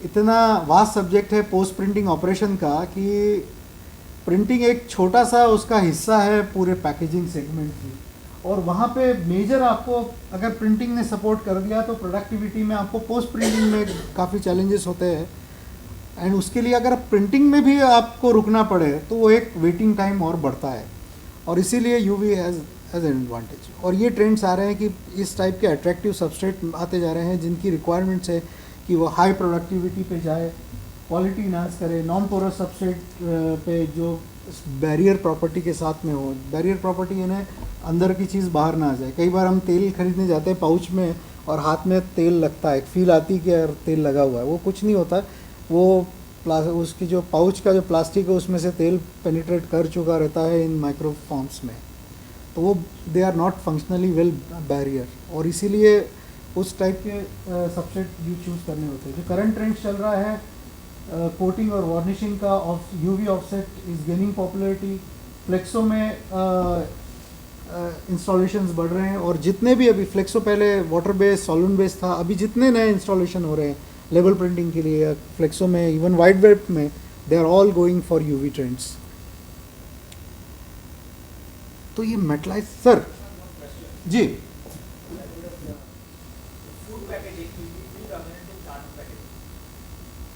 इतना वास्ट सब्जेक्ट है पोस्ट प्रिंटिंग ऑपरेशन का कि प्रिंटिंग एक छोटा सा उसका हिस्सा है पूरे पैकेजिंग सेगमेंट की, और वहाँ पे मेजर आपको अगर प्रिंटिंग ने सपोर्ट कर दिया तो प्रोडक्टिविटी में आपको पोस्ट प्रिंटिंग में काफ़ी चैलेंजेस होते हैं। एंड उसके लिए अगर प्रिंटिंग में भी आपको रुकना पड़े तो वो एक वेटिंग टाइम और बढ़ता है, और इसीलिए यूवी हैज़ एन एडवांटेज। और ये ट्रेंड्स आ रहे हैं कि इस टाइप के अट्रैक्टिव सबस्ट्रेट आते जा रहे हैं जिनकी रिक्वायरमेंट्स है कि वो हाई प्रोडक्टिविटी पे जाए, क्वालिटी इन्हांस करे, नॉन पोरस सबस्ट्रेट पे जो बैरियर प्रॉपर्टी के साथ में हो। बैरियर प्रॉपर्टी यानी अंदर की चीज़ बाहर ना आ जाए। कई बार हम तेल खरीदने जाते हैं पाउच में और हाथ में तेल लगता है, एक फील आती है कि यार तेल लगा हुआ है, वो कुछ नहीं होता। वो उसकी जो पाउच का जो प्लास्टिक है उसमें से तेल पेनिट्रेट कर चुका रहता है इन माइक्रो फॉर्म्स में, तो वो they are not functionally well barrier, और इसीलिए उस टाइप के सबसेट यू चूज़ करने होते हैं। जो करंट ट्रेंड चल रहा है कोटिंग और वार्निशिंग का of UV offset is gaining popularity. Flexo में इंस्टॉलेशंस बढ़ रहे हैं, और जितने भी अभी फ्लेक्सो पहले वाटर बेस्ड सॉल्वेंट बेस्ड था, अभी जितने नए इंस्टॉलेशन हो रहे हैं लेवल प्रिंटिंग के लिए फ्लेक्सो में, इवन वाइट वेब में, they are all going for UV trends. तो ये मेटलाइज सर जी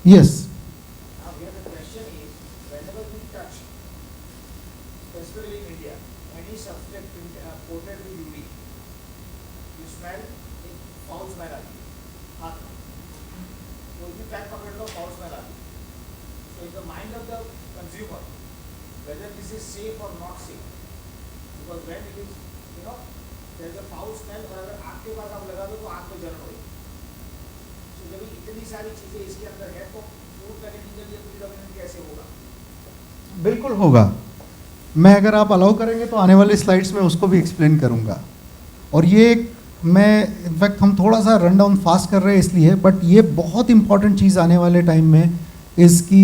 yes whether this is safe or not safe, because when it is, you know, there is a foul smell, और अगर आग के पास आप लगा दो तो आग में जलन होगी। So जब इतनी सारी चीजें इसके अंदर है तो फूड पैकेजिंग के लिए प्रीडोमिनेंट कैसे होगा? बिल्कुल होगा। मैं अगर आप अलाउ करेंगे तो आने वाले स्लाइड्स में उसको भी एक्सप्लेन करूंगा। और ये मैं इनफैक्ट हम थोड़ा सा रन डाउन फास्ट कर रहे हैं इसलिए, बट ये बहुत इंपॉर्टेंट चीज़ आने वाले टाइम में इसकी,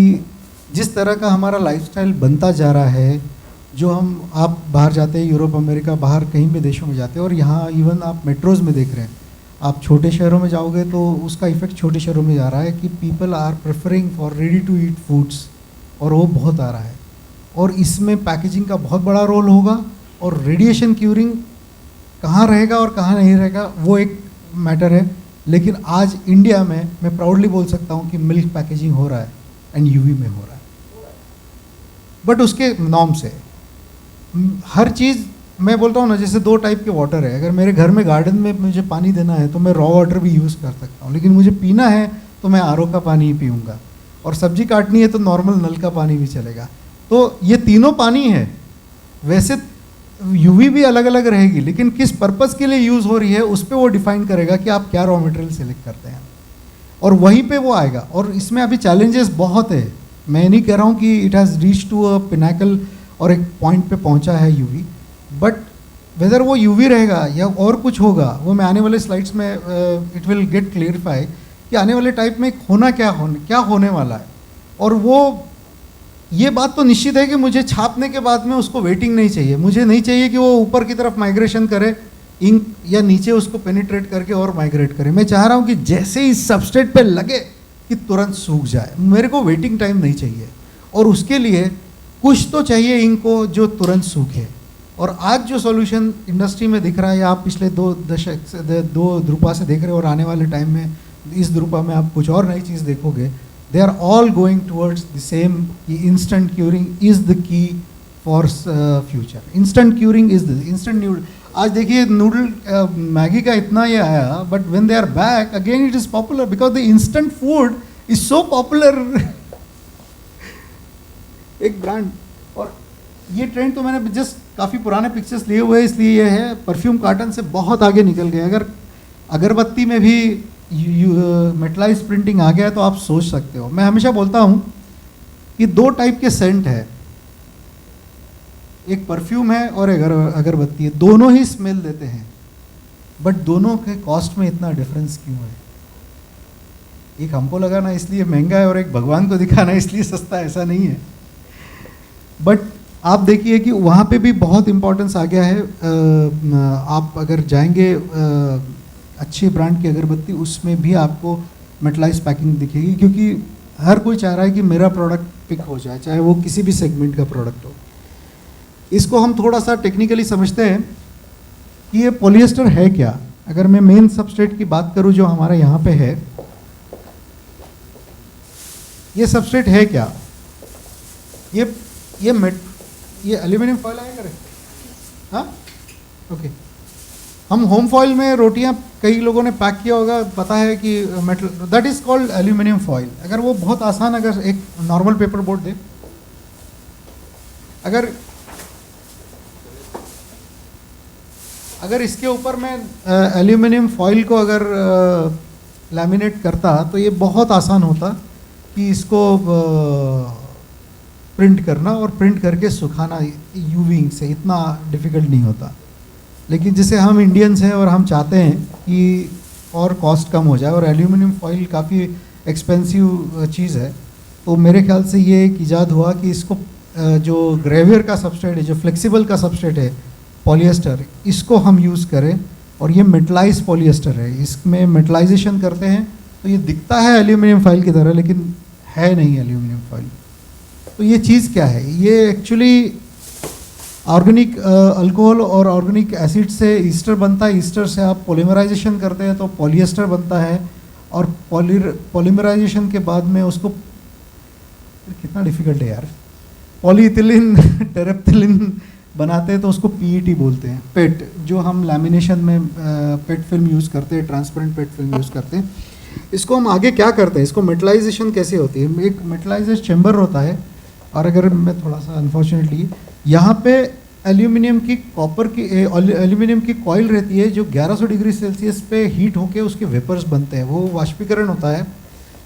जिस तरह का हमारा लाइफस्टाइल बनता जा रहा है, जो हम आप बाहर जाते हैं यूरोप अमेरिका बाहर कहीं भी देशों में जाते हैं, और यहाँ इवन आप मेट्रोज़ में देख रहे हैं, आप छोटे शहरों में जाओगे तो उसका इफेक्ट छोटे शहरों में जा रहा है कि people are preferring for ready to eat foods, और वो बहुत आ रहा है। और इसमें पैकेजिंग का बहुत बड़ा रोल होगा, और रेडिएशन क्यूरिंग कहाँ रहेगा और कहाँ नहीं रहेगा वो एक मैटर है। लेकिन आज इंडिया में मैं प्राउडली बोल सकता हूँ कि मिल्क पैकेजिंग हो रहा है एंड यूवी में हो रहा है, बट उसके नॉर्म से। हर चीज़ मैं बोलता हूँ ना, जैसे दो टाइप के वाटर है। अगर मेरे घर में गार्डन में मुझे पानी देना है तो मैं रॉ वाटर भी यूज़ कर सकता हूँ, लेकिन मुझे पीना है तो मैं आरओ का पानी ही पीऊँगा, और सब्जी काटनी है तो नॉर्मल नल का पानी भी चलेगा। तो ये तीनों पानी है। वैसे यूवी भी अलग अलग रहेगी, लेकिन किस पर्पज़ के लिए यूज़ हो रही है उस पर वो डिफाइन करेगा कि आप क्या रॉ मटेरियल सेलेक्ट करते हैं, और वहीं पे वो आएगा। और इसमें अभी चैलेंजेस बहुत है। मैं नहीं कह रहा हूँ कि it has reach to a pinnacle और एक पॉइंट पे पहुँचा है यूवी, बट वेदर वो यूवी रहेगा या और कुछ होगा वो मैं आने वाले स्लाइड्स में इट विल गेट क्लियरिफाई कि आने वाले टाइप में होना क्या होने वाला है। और वो ये बात तो निश्चित है कि मुझे छापने के बाद में उसको वेटिंग नहीं चाहिए। मुझे नहीं चाहिए कि वो ऊपर की तरफ माइग्रेशन करे इंक, या नीचे उसको पेनिट्रेट करके और माइग्रेट करे। मैं चाह रहा हूँ कि जैसे इस सबस्ट्रेट पे लगे कि तुरंत सूख जाए। मेरे को वेटिंग टाइम नहीं चाहिए, और उसके लिए कुछ तो चाहिए इंक को जो तुरंत सूखे। और आज जो सॉल्यूशन इंडस्ट्री में दिख रहा है, आप पिछले 2 दशक से 2 ध्रुपा से देख रहे हो, और आने वाले टाइम में इस ध्रुपा में आप कुछ और नई चीज़ देखोगे। They are all going towards the same, instant curing is the key for future. Instant curing is the instant noodle. आज देखिए नूडल मैगी का इतना ये आया, but when they are back again it is popular because the instant food is so popular. एक brand, और ये trend तो मैंने जस्ट काफ़ी पुराने पिक्चर्स लिए हुए हैं, इसलिए ये है। परफ्यूम कार्टन से बहुत आगे निकल गए। अगर अगरबत्ती में भी मेटलाइज प्रिंटिंग आ गया है तो आप सोच सकते हो। मैं हमेशा बोलता हूँ कि 2 टाइप के सेंट है, एक परफ्यूम है और एक अगरबत्ती है। दोनों ही स्मेल देते हैं, बट दोनों के कॉस्ट में इतना डिफरेंस क्यों है? एक हमको लगाना इसलिए महंगा है और एक भगवान को दिखाना इसलिए सस्ता है, ऐसा नहीं है। बट आप देखिए कि वहाँ पे भी बहुत इम्पोर्टेंस आ गया है। आप अगर जाएंगे अच्छे ब्रांड की अगरबत्ती, उसमें भी आपको मेटलाइज पैकिंग दिखेगी, क्योंकि हर कोई चाह रहा है कि मेरा प्रोडक्ट पिक हो जाए, चाहे वो किसी भी सेगमेंट का प्रोडक्ट हो। इसको हम थोड़ा सा टेक्निकली समझते हैं कि ये पॉलिएस्टर है क्या। अगर मैं मेन सबस्ट्रेट की बात करूं जो हमारा यहाँ पे है, ये सबस्ट्रेट है क्या? ये एल्यूमिनियम फॉयल है करें, हाँ ओके। हम होम फॉयल में रोटियां कई लोगों ने पैक किया होगा, पता है कि metal, that is called aluminium foil. अगर वो बहुत आसान, अगर एक नॉर्मल पेपर बोर्ड दे, अगर अगर इसके ऊपर मैं एल्यूमिनियम फॉइल को अगर लैमिनेट करता तो ये बहुत आसान होता कि इसको प्रिंट करना और प्रिंट करके सुखाना यूवी इंक से इतना डिफ़िकल्ट नहीं होता। लेकिन जैसे हम इंडियंस हैं और हम चाहते हैं कि और कॉस्ट कम हो जाए और एल्यूमिनियम फॉइल काफ़ी एक्सपेंसिव चीज़ है, तो मेरे ख्याल से ये एक ईजाद हुआ कि इसको जो ग्रेवियर का सबस्ट्रेट है, जो फ्लेक्सिबल का सबस्ट्रेट है पॉलिएस्टर, इसको हम यूज़ करें। और ये मेटलाइज पॉलिएस्टर है, इसमें मेटलाइजेशन करते हैं तो ये दिखता है एल्यूमिनियम फॉइल की तरह लेकिन है नहीं एल्यूमिनियम फॉइल। तो ये चीज़ क्या है, ये एक्चुअली ऑर्गेनिक अल्कोहल और ऑर्गेनिक एसिड से ईस्टर बनता है। ईस्टर से आप पॉलीमराइजेशन करते हैं तो पॉलिएस्टर बनता है और पॉलीमराइजेशन के बाद में उसको, कितना डिफिकल्ट है यार, पॉलीइथिलीन टेरेप्थिलीन बनाते हैं तो उसको पीईटी बोलते हैं। पेट, जो हम लैमिनेशन में पेट फिल्म यूज़ करते हैं, ट्रांसपेरेंट पेट फिल्म यूज़ करते हैं, इसको हम आगे क्या करते हैं, इसको मेटलाइजेशन कैसे होती है। एक मेटलाइजेशन चैम्बर होता है और अगर मैं थोड़ा सा अनफॉर्चुनेटली यहाँ पे एल्यूमिनियम की कॉपर की एल्यूमिनियम की कॉइल रहती है जो 1100 डिग्री सेल्सियस पे हीट होके उसके वेपर्स बनते हैं, वो वाष्पीकरण होता है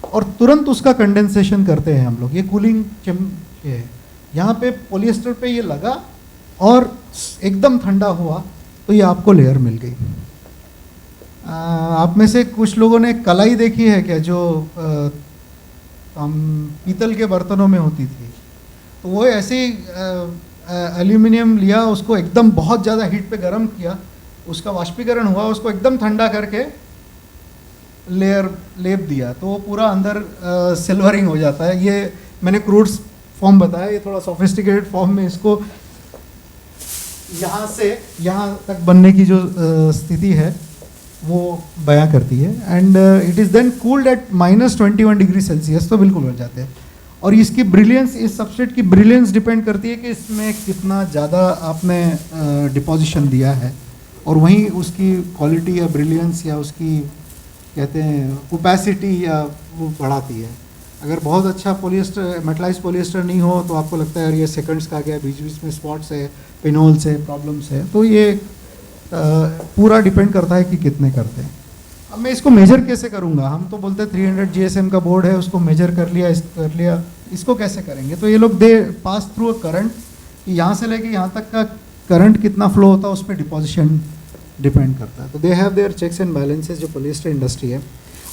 और तुरंत उसका कंडेंसेशन करते हैं हम लोग। ये कूलिंग है। यहाँ पे पॉलिएस्टर पे ये लगा और एकदम ठंडा हुआ तो ये आपको लेयर मिल गई। आप में से कुछ लोगों ने कलाई देखी है क्या, जो हम पीतल के बर्तनों में होती थी, तो वो ऐसे ही एल्यूमिनियम लिया, उसको एकदम बहुत ज़्यादा हीट पे गर्म किया, उसका वाष्पीकरण हुआ, उसको एकदम ठंडा करके लेयर लेप दिया तो वो पूरा अंदर सिल्वरिंग हो जाता है। ये मैंने क्रूड फॉर्म बताया, ये थोड़ा सोफिस्टिकेटेड फॉर्म में इसको यहाँ से यहाँ तक बनने की जो स्थिति है वो बयां करती है। And it is then cooled at -21 degree Celsius, तो बिल्कुल बन जाते हैं। और इसकी ब्रिलियंस, इस सबस्ट्रेट की ब्रिलियंस डिपेंड करती है कि इसमें कितना ज़्यादा आपने डिपोजिशन दिया है और वहीं उसकी क्वालिटी या ब्रिलियंस या उसकी कहते हैं ओपेसिटी या वो बढ़ाती है। अगर बहुत अच्छा पॉलिएस्टर, मेटलाइज पॉलिएस्टर नहीं हो तो आपको लगता है यार ये सेकंड्स का गया, बीच बीच में स्पॉट्स है, पिनोल्स है, प्रॉब्लम्स है। तो ये पूरा डिपेंड करता है कि कितने करते हैं। अब मैं इसको मेजर कैसे करूँगा, हम तो बोलते हैं 300 GSM का बोर्ड है, उसको मेजर कर लिया, इसको कैसे करेंगे। तो ये लोग दे पास थ्रू अ करंट, यहाँ से लेके यहाँ तक का करंट कितना फ्लो होता है उस पर डिपोजिशन डिपेंड करता है। तो they have their checks and balances, जो पॉलिएस्टर इंडस्ट्री है।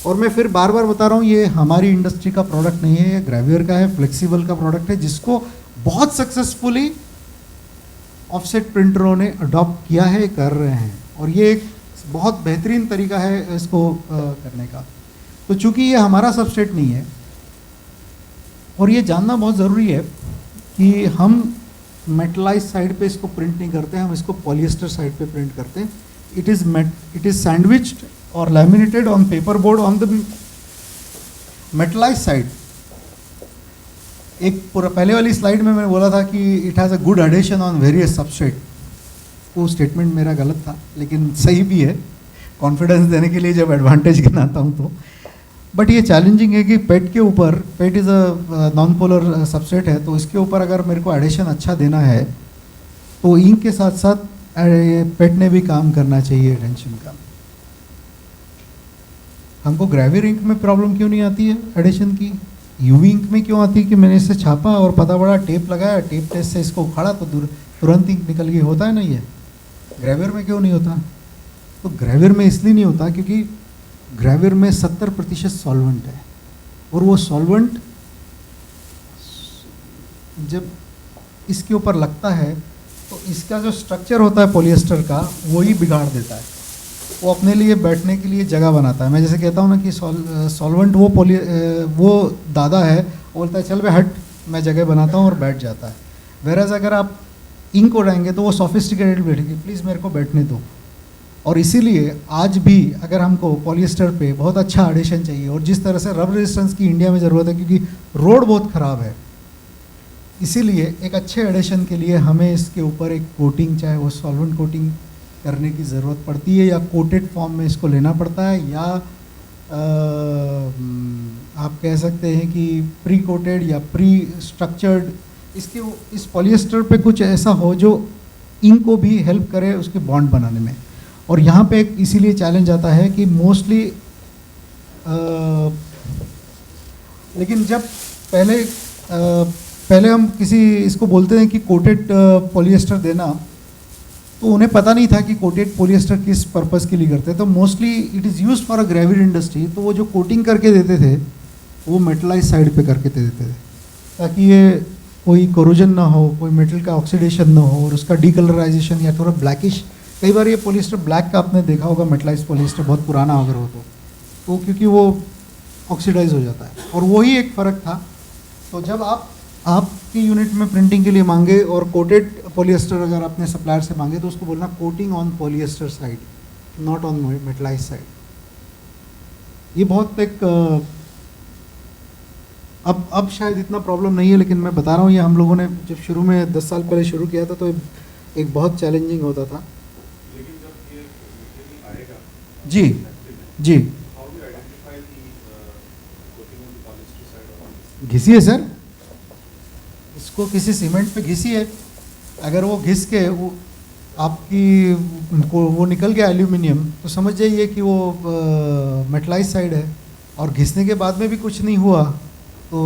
और मैं फिर बार बार बता रहा हूँ, ये हमारी इंडस्ट्री का प्रोडक्ट नहीं है, ये ग्रेवियर का है, फ्लेक्सिबल का प्रोडक्ट है, जिसको बहुत सक्सेसफुली ऑफसेट प्रिंटरों ने अडॉप्ट किया है, कर रहे हैं। और ये एक बहुत बेहतरीन तरीका है इसको करने का। तो चूंकि ये हमारा सबस्ट्रेट नहीं है, और ये जानना बहुत ज़रूरी है कि हम मेटलाइज साइड पे इसको प्रिंट नहीं करते, हम इसको पॉलिएस्टर साइड पे प्रिंट करते हैं। इट इज़ सैंडविच्ड और laminated on paper board on the metallise side. एक पूरा पहले वाली स्लाइड में मैंने बोला था कि it has a good adhesion on various substrate, वो स्टेटमेंट मेरा गलत था लेकिन सही भी है, कॉन्फिडेंस देने के लिए जब एडवांटेज गिनाता हूँ तो। बट ये चैलेंजिंग है कि पेट के ऊपर, PET is a non polar substrate है, तो इसके ऊपर अगर मेरे को एडिशन अच्छा देना है तो इंक के साथ साथ पेट ने भी काम करना चाहिए एडेंशन का। हमको ग्रेवियर इंक में प्रॉब्लम क्यों नहीं आती है एडिशन की, यूवी इंक में क्यों आती है कि मैंने इसे छापा और पता पड़ा, टेप लगाया, टेप टेस्ट से इसको उखाड़ा तो तुरंत इंक निकल गई, होता है ना ये। ग्रेवियर में क्यों नहीं होता, तो ग्रेवियर में इसलिए नहीं होता क्योंकि ग्रेवियर में 70% सॉल्वेंट है, और वो सॉल्वेंट जब इसके ऊपर लगता है तो इसका जो स्ट्रक्चर होता है पॉलिएस्टर का वो ही बिगाड़ देता है, वो अपने लिए बैठने के लिए जगह बनाता है। मैं जैसे कहता हूँ ना कि सॉल्वेंट वो दादा है, वो बोलता है चल बे हट, मैं जगह बनाता हूँ और बैठ जाता है। वेराज अगर आप इंक उड़ाएंगे तो वो सोफिस्टिकेटेड बैठेगी, प्लीज़ मेरे को बैठने दो। और इसीलिए आज भी अगर हमको पॉलिएस्टर पे बहुत अच्छा एडिशन चाहिए, और जिस तरह से रब रेजिस्टेंस की इंडिया में ज़रूरत है क्योंकि रोड बहुत ख़राब है, इसीलिए एक अच्छे एडिशन के लिए हमें इसके ऊपर एक कोटिंग, चाहे वो सॉल्वेंट कोटिंग करने की ज़रूरत पड़ती है या कोटेड फॉर्म में इसको लेना पड़ता है, या आप कह सकते हैं कि प्री कोटेड या प्री स्ट्रक्चर्ड इसके इस पॉलिएस्टर पे कुछ ऐसा हो जो इंक को भी हेल्प करे उसके बॉन्ड बनाने में। और यहाँ पे एक इसीलिए चैलेंज आता है कि मोस्टली लेकिन जब पहले हम किसी इसको बोलते हैं कि कोटेड पॉलिएस्टर देना, तो उन्हें पता नहीं था कि कोटेड पॉलिएस्टर किस पर्पस के लिए करते हैं। तो mostly it is used for a gravid industry, तो वो जो कोटिंग करके देते थे वो मेटलाइज साइड पे करके दे देते थे ताकि ये कोई कोरोजन ना हो, कोई मेटल का ऑक्सीडेशन ना हो और उसका डीकलराइजेशन या थोड़ा ब्लैकिश। कई बार ये पॉलिएस्टर ब्लैक का आपने देखा होगा, मेटलाइज पॉलिएस्टर बहुत पुराना अगर हो तो क्योंकि वो ऑक्सीडाइज हो जाता है। और वही एक फ़र्क था। तो जब आपकी यूनिट में प्रिंटिंग के लिए मांगे और कोटेड पॉलिएस्टर अगर अपने सप्लायर से मांगे तो उसको बोलना coating on polyester side, not on metallise side. ये बहुत एक अब शायद इतना प्रॉब्लम नहीं है, लेकिन मैं बता रहा हूँ ये हम लोगों ने जब शुरू में 10 साल पहले शुरू किया था तो एक बहुत चैलेंजिंग होता था। लेकिन जब ये आएगा जी जी how do identify the coating on the polyester side of घिसिए सर, इसको किसी सीमेंट पे घिसिए। अगर वो घिस के वो आपकी वो निकल गया एल्यूमिनियम तो समझ जाइए कि वो मेटलाइज साइड है। और घिसने के बाद में भी कुछ नहीं हुआ तो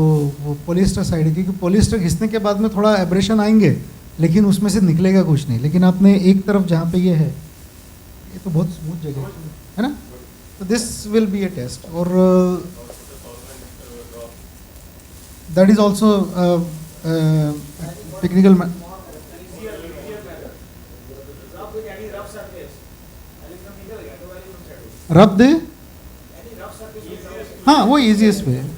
वो पॉलिएस्टर साइड है, क्योंकि पॉलिएस्टर घिसने के बाद में थोड़ा एब्रेशन आएंगे लेकिन उसमें से निकलेगा कुछ नहीं। लेकिन आपने एक तरफ जहाँ पे ये है, ये तो बहुत स्मूथ जगह है ना, तो this will be a test. और that is also technical Rub with any rough surface. Aluminum निकल गया तो aluminum set हो। रब दे, Any rough surface will rub. हाँ वो ईजीएस्ट वे है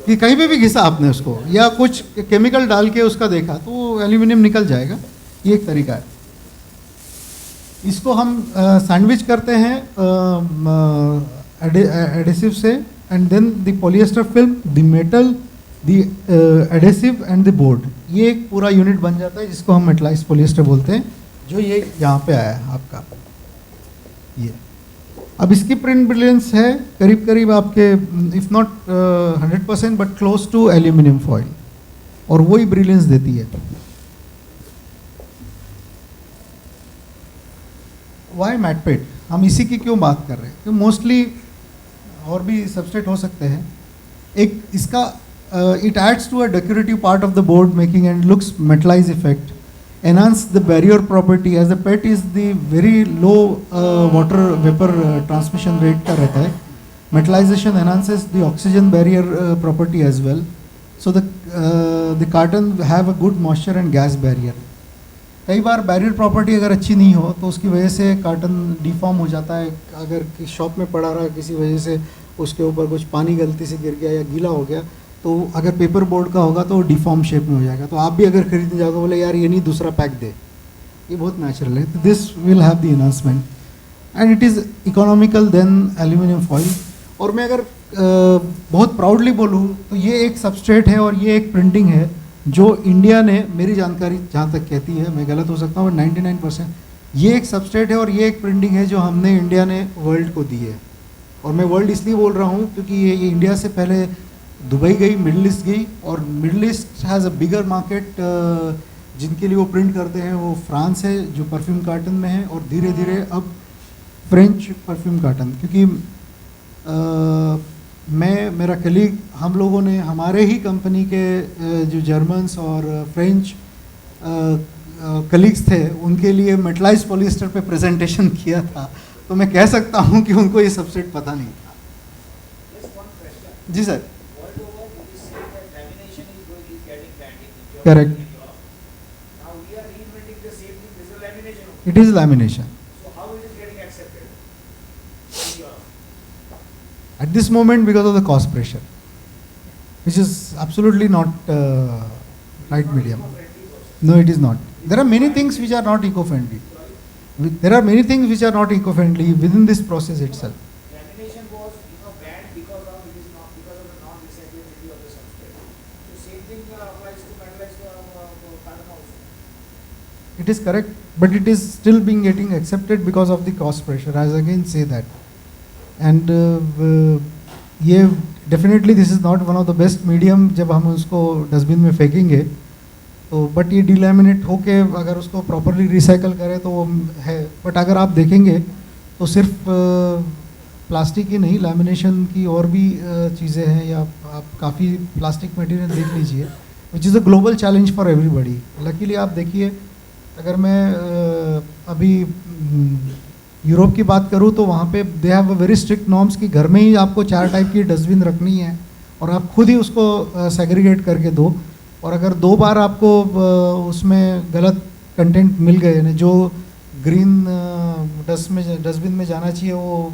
कि कहीं पे भी घिसा आपने उसको या कुछ केमिकल डाल के उसका देखा तो वो एल्यूमिनियम निकल जाएगा। ये एक तरीका है। इसको हम सैंडविच करते हैं एडेसिव से, and then the polyester film, the metal, the adhesive and the board, ये एक पूरा यूनिट बन जाता है जिसको हम मेटलाइज पॉलिएस्टर बोलते हैं, जो ये यहाँ पे आया है आपका ये। अब इसकी प्रिंट ब्रिलियंस है करीब करीब आपके if not 100% but close to aluminium foil, और वही ब्रिलियंस देती है। वाई मैटपेट, हम इसी की क्यों बात कर रहे हैं? तो मोस्टली और भी सबस्ट्रेट हो सकते हैं। एक इसका it adds to a decorative part of the board making and looks metallize effect, enhance the barrier property, as the PET is the very low water vapor transmission rate का रहता है। metallization enhances the oxygen barrier property as well, so the carton have a good moisture and gas barrier। कई बार barrier property अगर अच्छी नहीं हो तो उसकी वजह से कार्टन डिफॉर्म हो जाता है। अगर शॉप में पड़ा रहा किसी वजह से उसके ऊपर कुछ पानी गलती से गिर गया या गीला हो गया, तो अगर पेपर बोर्ड का होगा तो डिफॉर्म शेप में हो जाएगा। तो आप भी अगर खरीदने जाओगे बोले यार ये नहीं दूसरा पैक दे, ये बहुत नेचुरल है। तो this will have the enhancement and it is economical then aluminium foil. और मैं अगर बहुत प्राउडली बोलूँ तो ये एक सबस्ट्रेट है और ये एक प्रिंटिंग है जो इंडिया ने, मेरी जानकारी जहाँ तक कहती है, मैं गलत हो सकता हूँ बट 99% ये एक सबस्ट्रेट है और ये एक प्रिंटिंग है जो हमने इंडिया ने वर्ल्ड को दी है। और मैं वर्ल्ड इसलिए बोल रहा हूँ क्योंकि ये इंडिया से पहले दुबई गई, मिडल ईस्ट गई, और middle east has a bigger market. जिनके लिए वो प्रिंट करते हैं वो फ्रांस है जो परफ्यूम कार्टन में है, और धीरे धीरे अब फ्रेंच परफ्यूम कार्टन। क्योंकि मैं, मेरा कलीग, हम लोगों ने हमारे ही कंपनी के जो जर्मन्स और फ्रेंच कलीग्स थे उनके लिए मेटलाइज पॉलिएस्टर पे प्रेजेंटेशन किया था, तो मैं कह सकता हूँ कि उनको ये सबसेट पता नहीं था। Just one question. जी sir, World over, it is said that lamination is getting banned in Europe. Correct. Now we are reinventing the same thing. This is lamination. It is lamination. So how it is getting accepted in Europe? At this moment, because of the cost pressure, which is absolutely not right medium. No, it is not. There are many things which are not eco-friendly. There are many things which are not eco-friendly within this process itself. Lamination was, banned because of it is not because of the non-recyclability of the substrate. So same thing applies to metallized carton also. It is correct, but it is still being getting accepted because of the cost pressure. As again say that, and ये definitely this is not one of the best medium जब हम उसको dustbin में फेंकेंगे तो, but ये डिलैमिनेट होके अगर उसको प्रॉपरली रिसाइकल करें तो वो है। बट अगर आप देखेंगे तो सिर्फ प्लास्टिक ही नहीं, लैमिनेशन की और भी चीज़ें हैं, या आप काफ़ी प्लास्टिक मटेरियल देख लीजिए, which is a global challenge for everybody. Luckily आप देखिए, अगर मैं अभी यूरोप की बात करूँ तो वहाँ पे they have a very strict norms कि घर में ही आपको 4 टाइप की डस्टबिन रखनी है और आप खुद ही उसको सेग्रीगेट करके दो। और अगर 2 बार आपको उसमें गलत कंटेंट मिल गए, यानी जो ग्रीन डस्टबिन में जाना चाहिए वो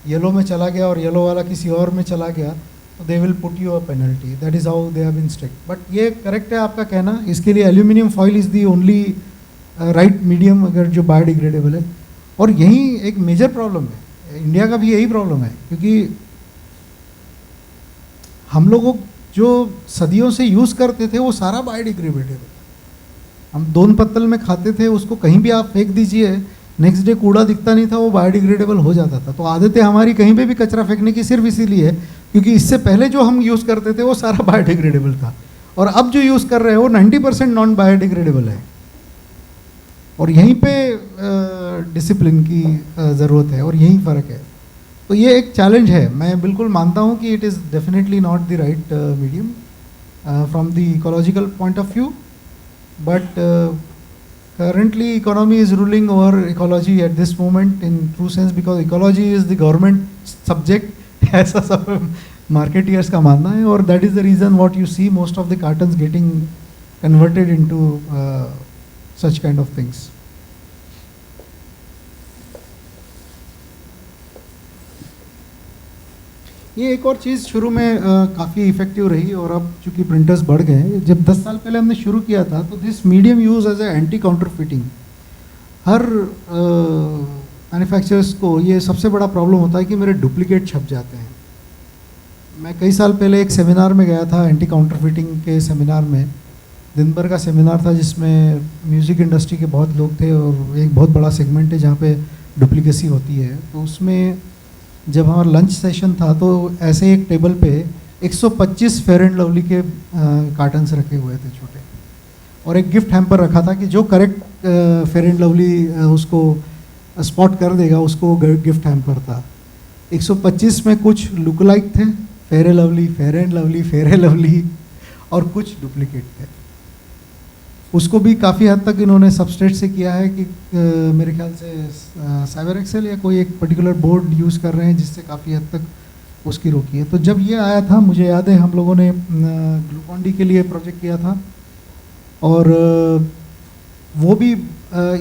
येलो में चला गया और येलो वाला किसी और में चला गया, तो they will put you a penalty. That is how they have been strict. But ये करेक्ट है आपका कहना, इसके लिए aluminium foil is the only right medium अगर जो बायोडिग्रेडेबल है। और यही एक मेजर प्रॉब्लम है, इंडिया का भी यही प्रॉब्लम है, क्योंकि हम लोगों जो सदियों से यूज़ करते थे वो सारा बायोडिग्रेडेबल। हम दोन पत्तल में खाते थे, उसको कहीं भी आप फेंक दीजिए, नेक्स्ट डे कूड़ा दिखता नहीं था, वो बायोडिग्रेडेबल हो जाता था। तो आदतें हमारी कहीं पे भी कचरा फेंकने की सिर्फ इसीलिए है क्योंकि इससे पहले जो हम यूज़ करते थे वो सारा बायोडिग्रेडेबल था, और अब जो यूज़ कर रहे हैं वो 90% नॉन बायोडिग्रेडेबल है। और यहीं पे डिसिप्लिन की ज़रूरत है और यही फ़र्क है। तो ये एक चैलेंज है। मैं बिल्कुल मानता हूँ कि it is definitely not the right medium from the ecological point of view, but currently economy is ruling over ecology at this moment in true sense, because ecology is the government subject ऐसा सब marketeers का मानना है, और that is the reason what you see most of the cartons getting converted into such kind of things. ये एक और चीज़ शुरू में काफ़ी इफ़ेक्टिव रही, और अब चूँकि प्रिंटर्स बढ़ गए, जब 10 साल पहले हमने शुरू किया था तो this medium use as a anti counterfeiting. हर मैन्युफैक्चरर्स को ये सबसे बड़ा प्रॉब्लम होता है कि मेरे डुप्लीकेट छप जाते हैं। मैं कई साल पहले एक सेमिनार में गया था, एंटी काउंटरफिटिंग के सेमिनार में, दिन भर का सेमिनार था जिसमें म्यूज़िक इंडस्ट्री के बहुत लोग थे और एक बहुत बड़ा सेगमेंट है जहाँ पे डुप्लीकेसी होती है। तो उसमें जब हमारा लंच सेशन था तो ऐसे एक टेबल पे 125 फेयर एंड लवली के कार्टन्स रखे हुए थे छोटे, और एक गिफ्ट हैम्पर रखा था कि जो करेक्ट फेयर एंड लवली उसको स्पॉट कर देगा उसको गिफ्ट हैम्पर था। 125 में कुछ लुक लाइक थे, fair and lovely, fair and lovely, fair and lovely, और कुछ डुप्लीकेट थे। उसको भी काफ़ी हद तक इन्होंने सबस्ट्रेट से किया है कि मेरे ख्याल से साइबर एक्सेल या कोई एक पर्टिकुलर बोर्ड यूज़ कर रहे हैं जिससे काफ़ी हद तक उसकी रोकी है। तो जब ये आया था, मुझे याद है हम लोगों ने ग्लूकॉन डी के लिए प्रोजेक्ट किया था, और वो भी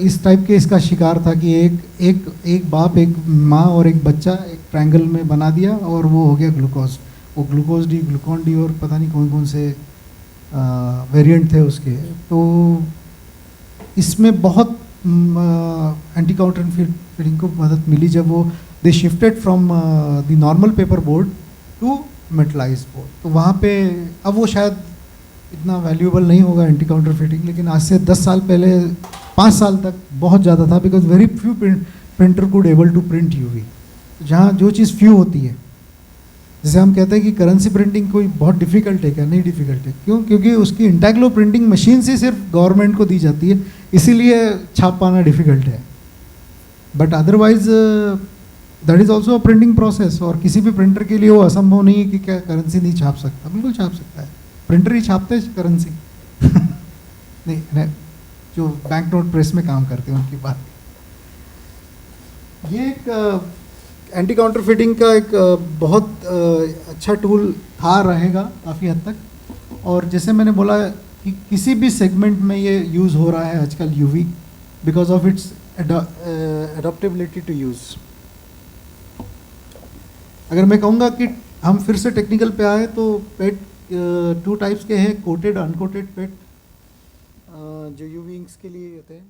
इस टाइप के इसका शिकार था कि एक बाप, एक माँ और एक बच्चा एक ट्रायंगल में बना दिया और वो हो गया ग्लूकोज। वो ग्लूकोज डी, ग्लूकॉन डी और पता नहीं कौन कौन से वेरिएंट थे उसके। तो इसमें बहुत एंटी काउंटरफिटिंग को मदद मिली जब वो they shifted from the normal paper board to metallized board. तो वहाँ पे अब वो शायद इतना वैल्यूएबल नहीं होगा एंटी काउंटरफिटिंग, लेकिन आज से 10 साल पहले, 5 साल तक बहुत ज़्यादा था, because very few printer could able to print UV. जहाँ जो चीज़ फ्यू होती है, जैसे हम कहते हैं कि करेंसी प्रिंटिंग कोई बहुत डिफ़िकल्ट है, क्या नहीं डिफ़िकल्ट है, क्यों? क्योंकि उसकी इंटैग्लो प्रिंटिंग मशीन से सिर्फ गवर्नमेंट को दी जाती है, इसीलिए छाप पाना डिफ़िकल्ट है। But otherwise that is also a printing process, और किसी भी प्रिंटर के लिए वो असंभव नहीं है कि क्या करेंसी नहीं छाप सकता, बिल्कुल छाप सकता है। प्रिंटर ही छापते हैं करेंसी नहीं, जो बैंक नोट प्रेस में काम करते हैं उनकी बात। ये एक एंटी काउंटरफिटिंग का एक बहुत अच्छा टूल था, रहेगा काफ़ी हद तक। और जैसे मैंने बोला कि किसी भी सेगमेंट में ये यूज़ हो रहा है आजकल UV, because of its adaptability to use. अगर मैं कहूँगा कि हम फिर से टेक्निकल पे आए तो पेट 2 टाइप्स के हैं, कोटेड, अनकोटेड पेट, जो यूवी इंक्स के लिए होते हैं।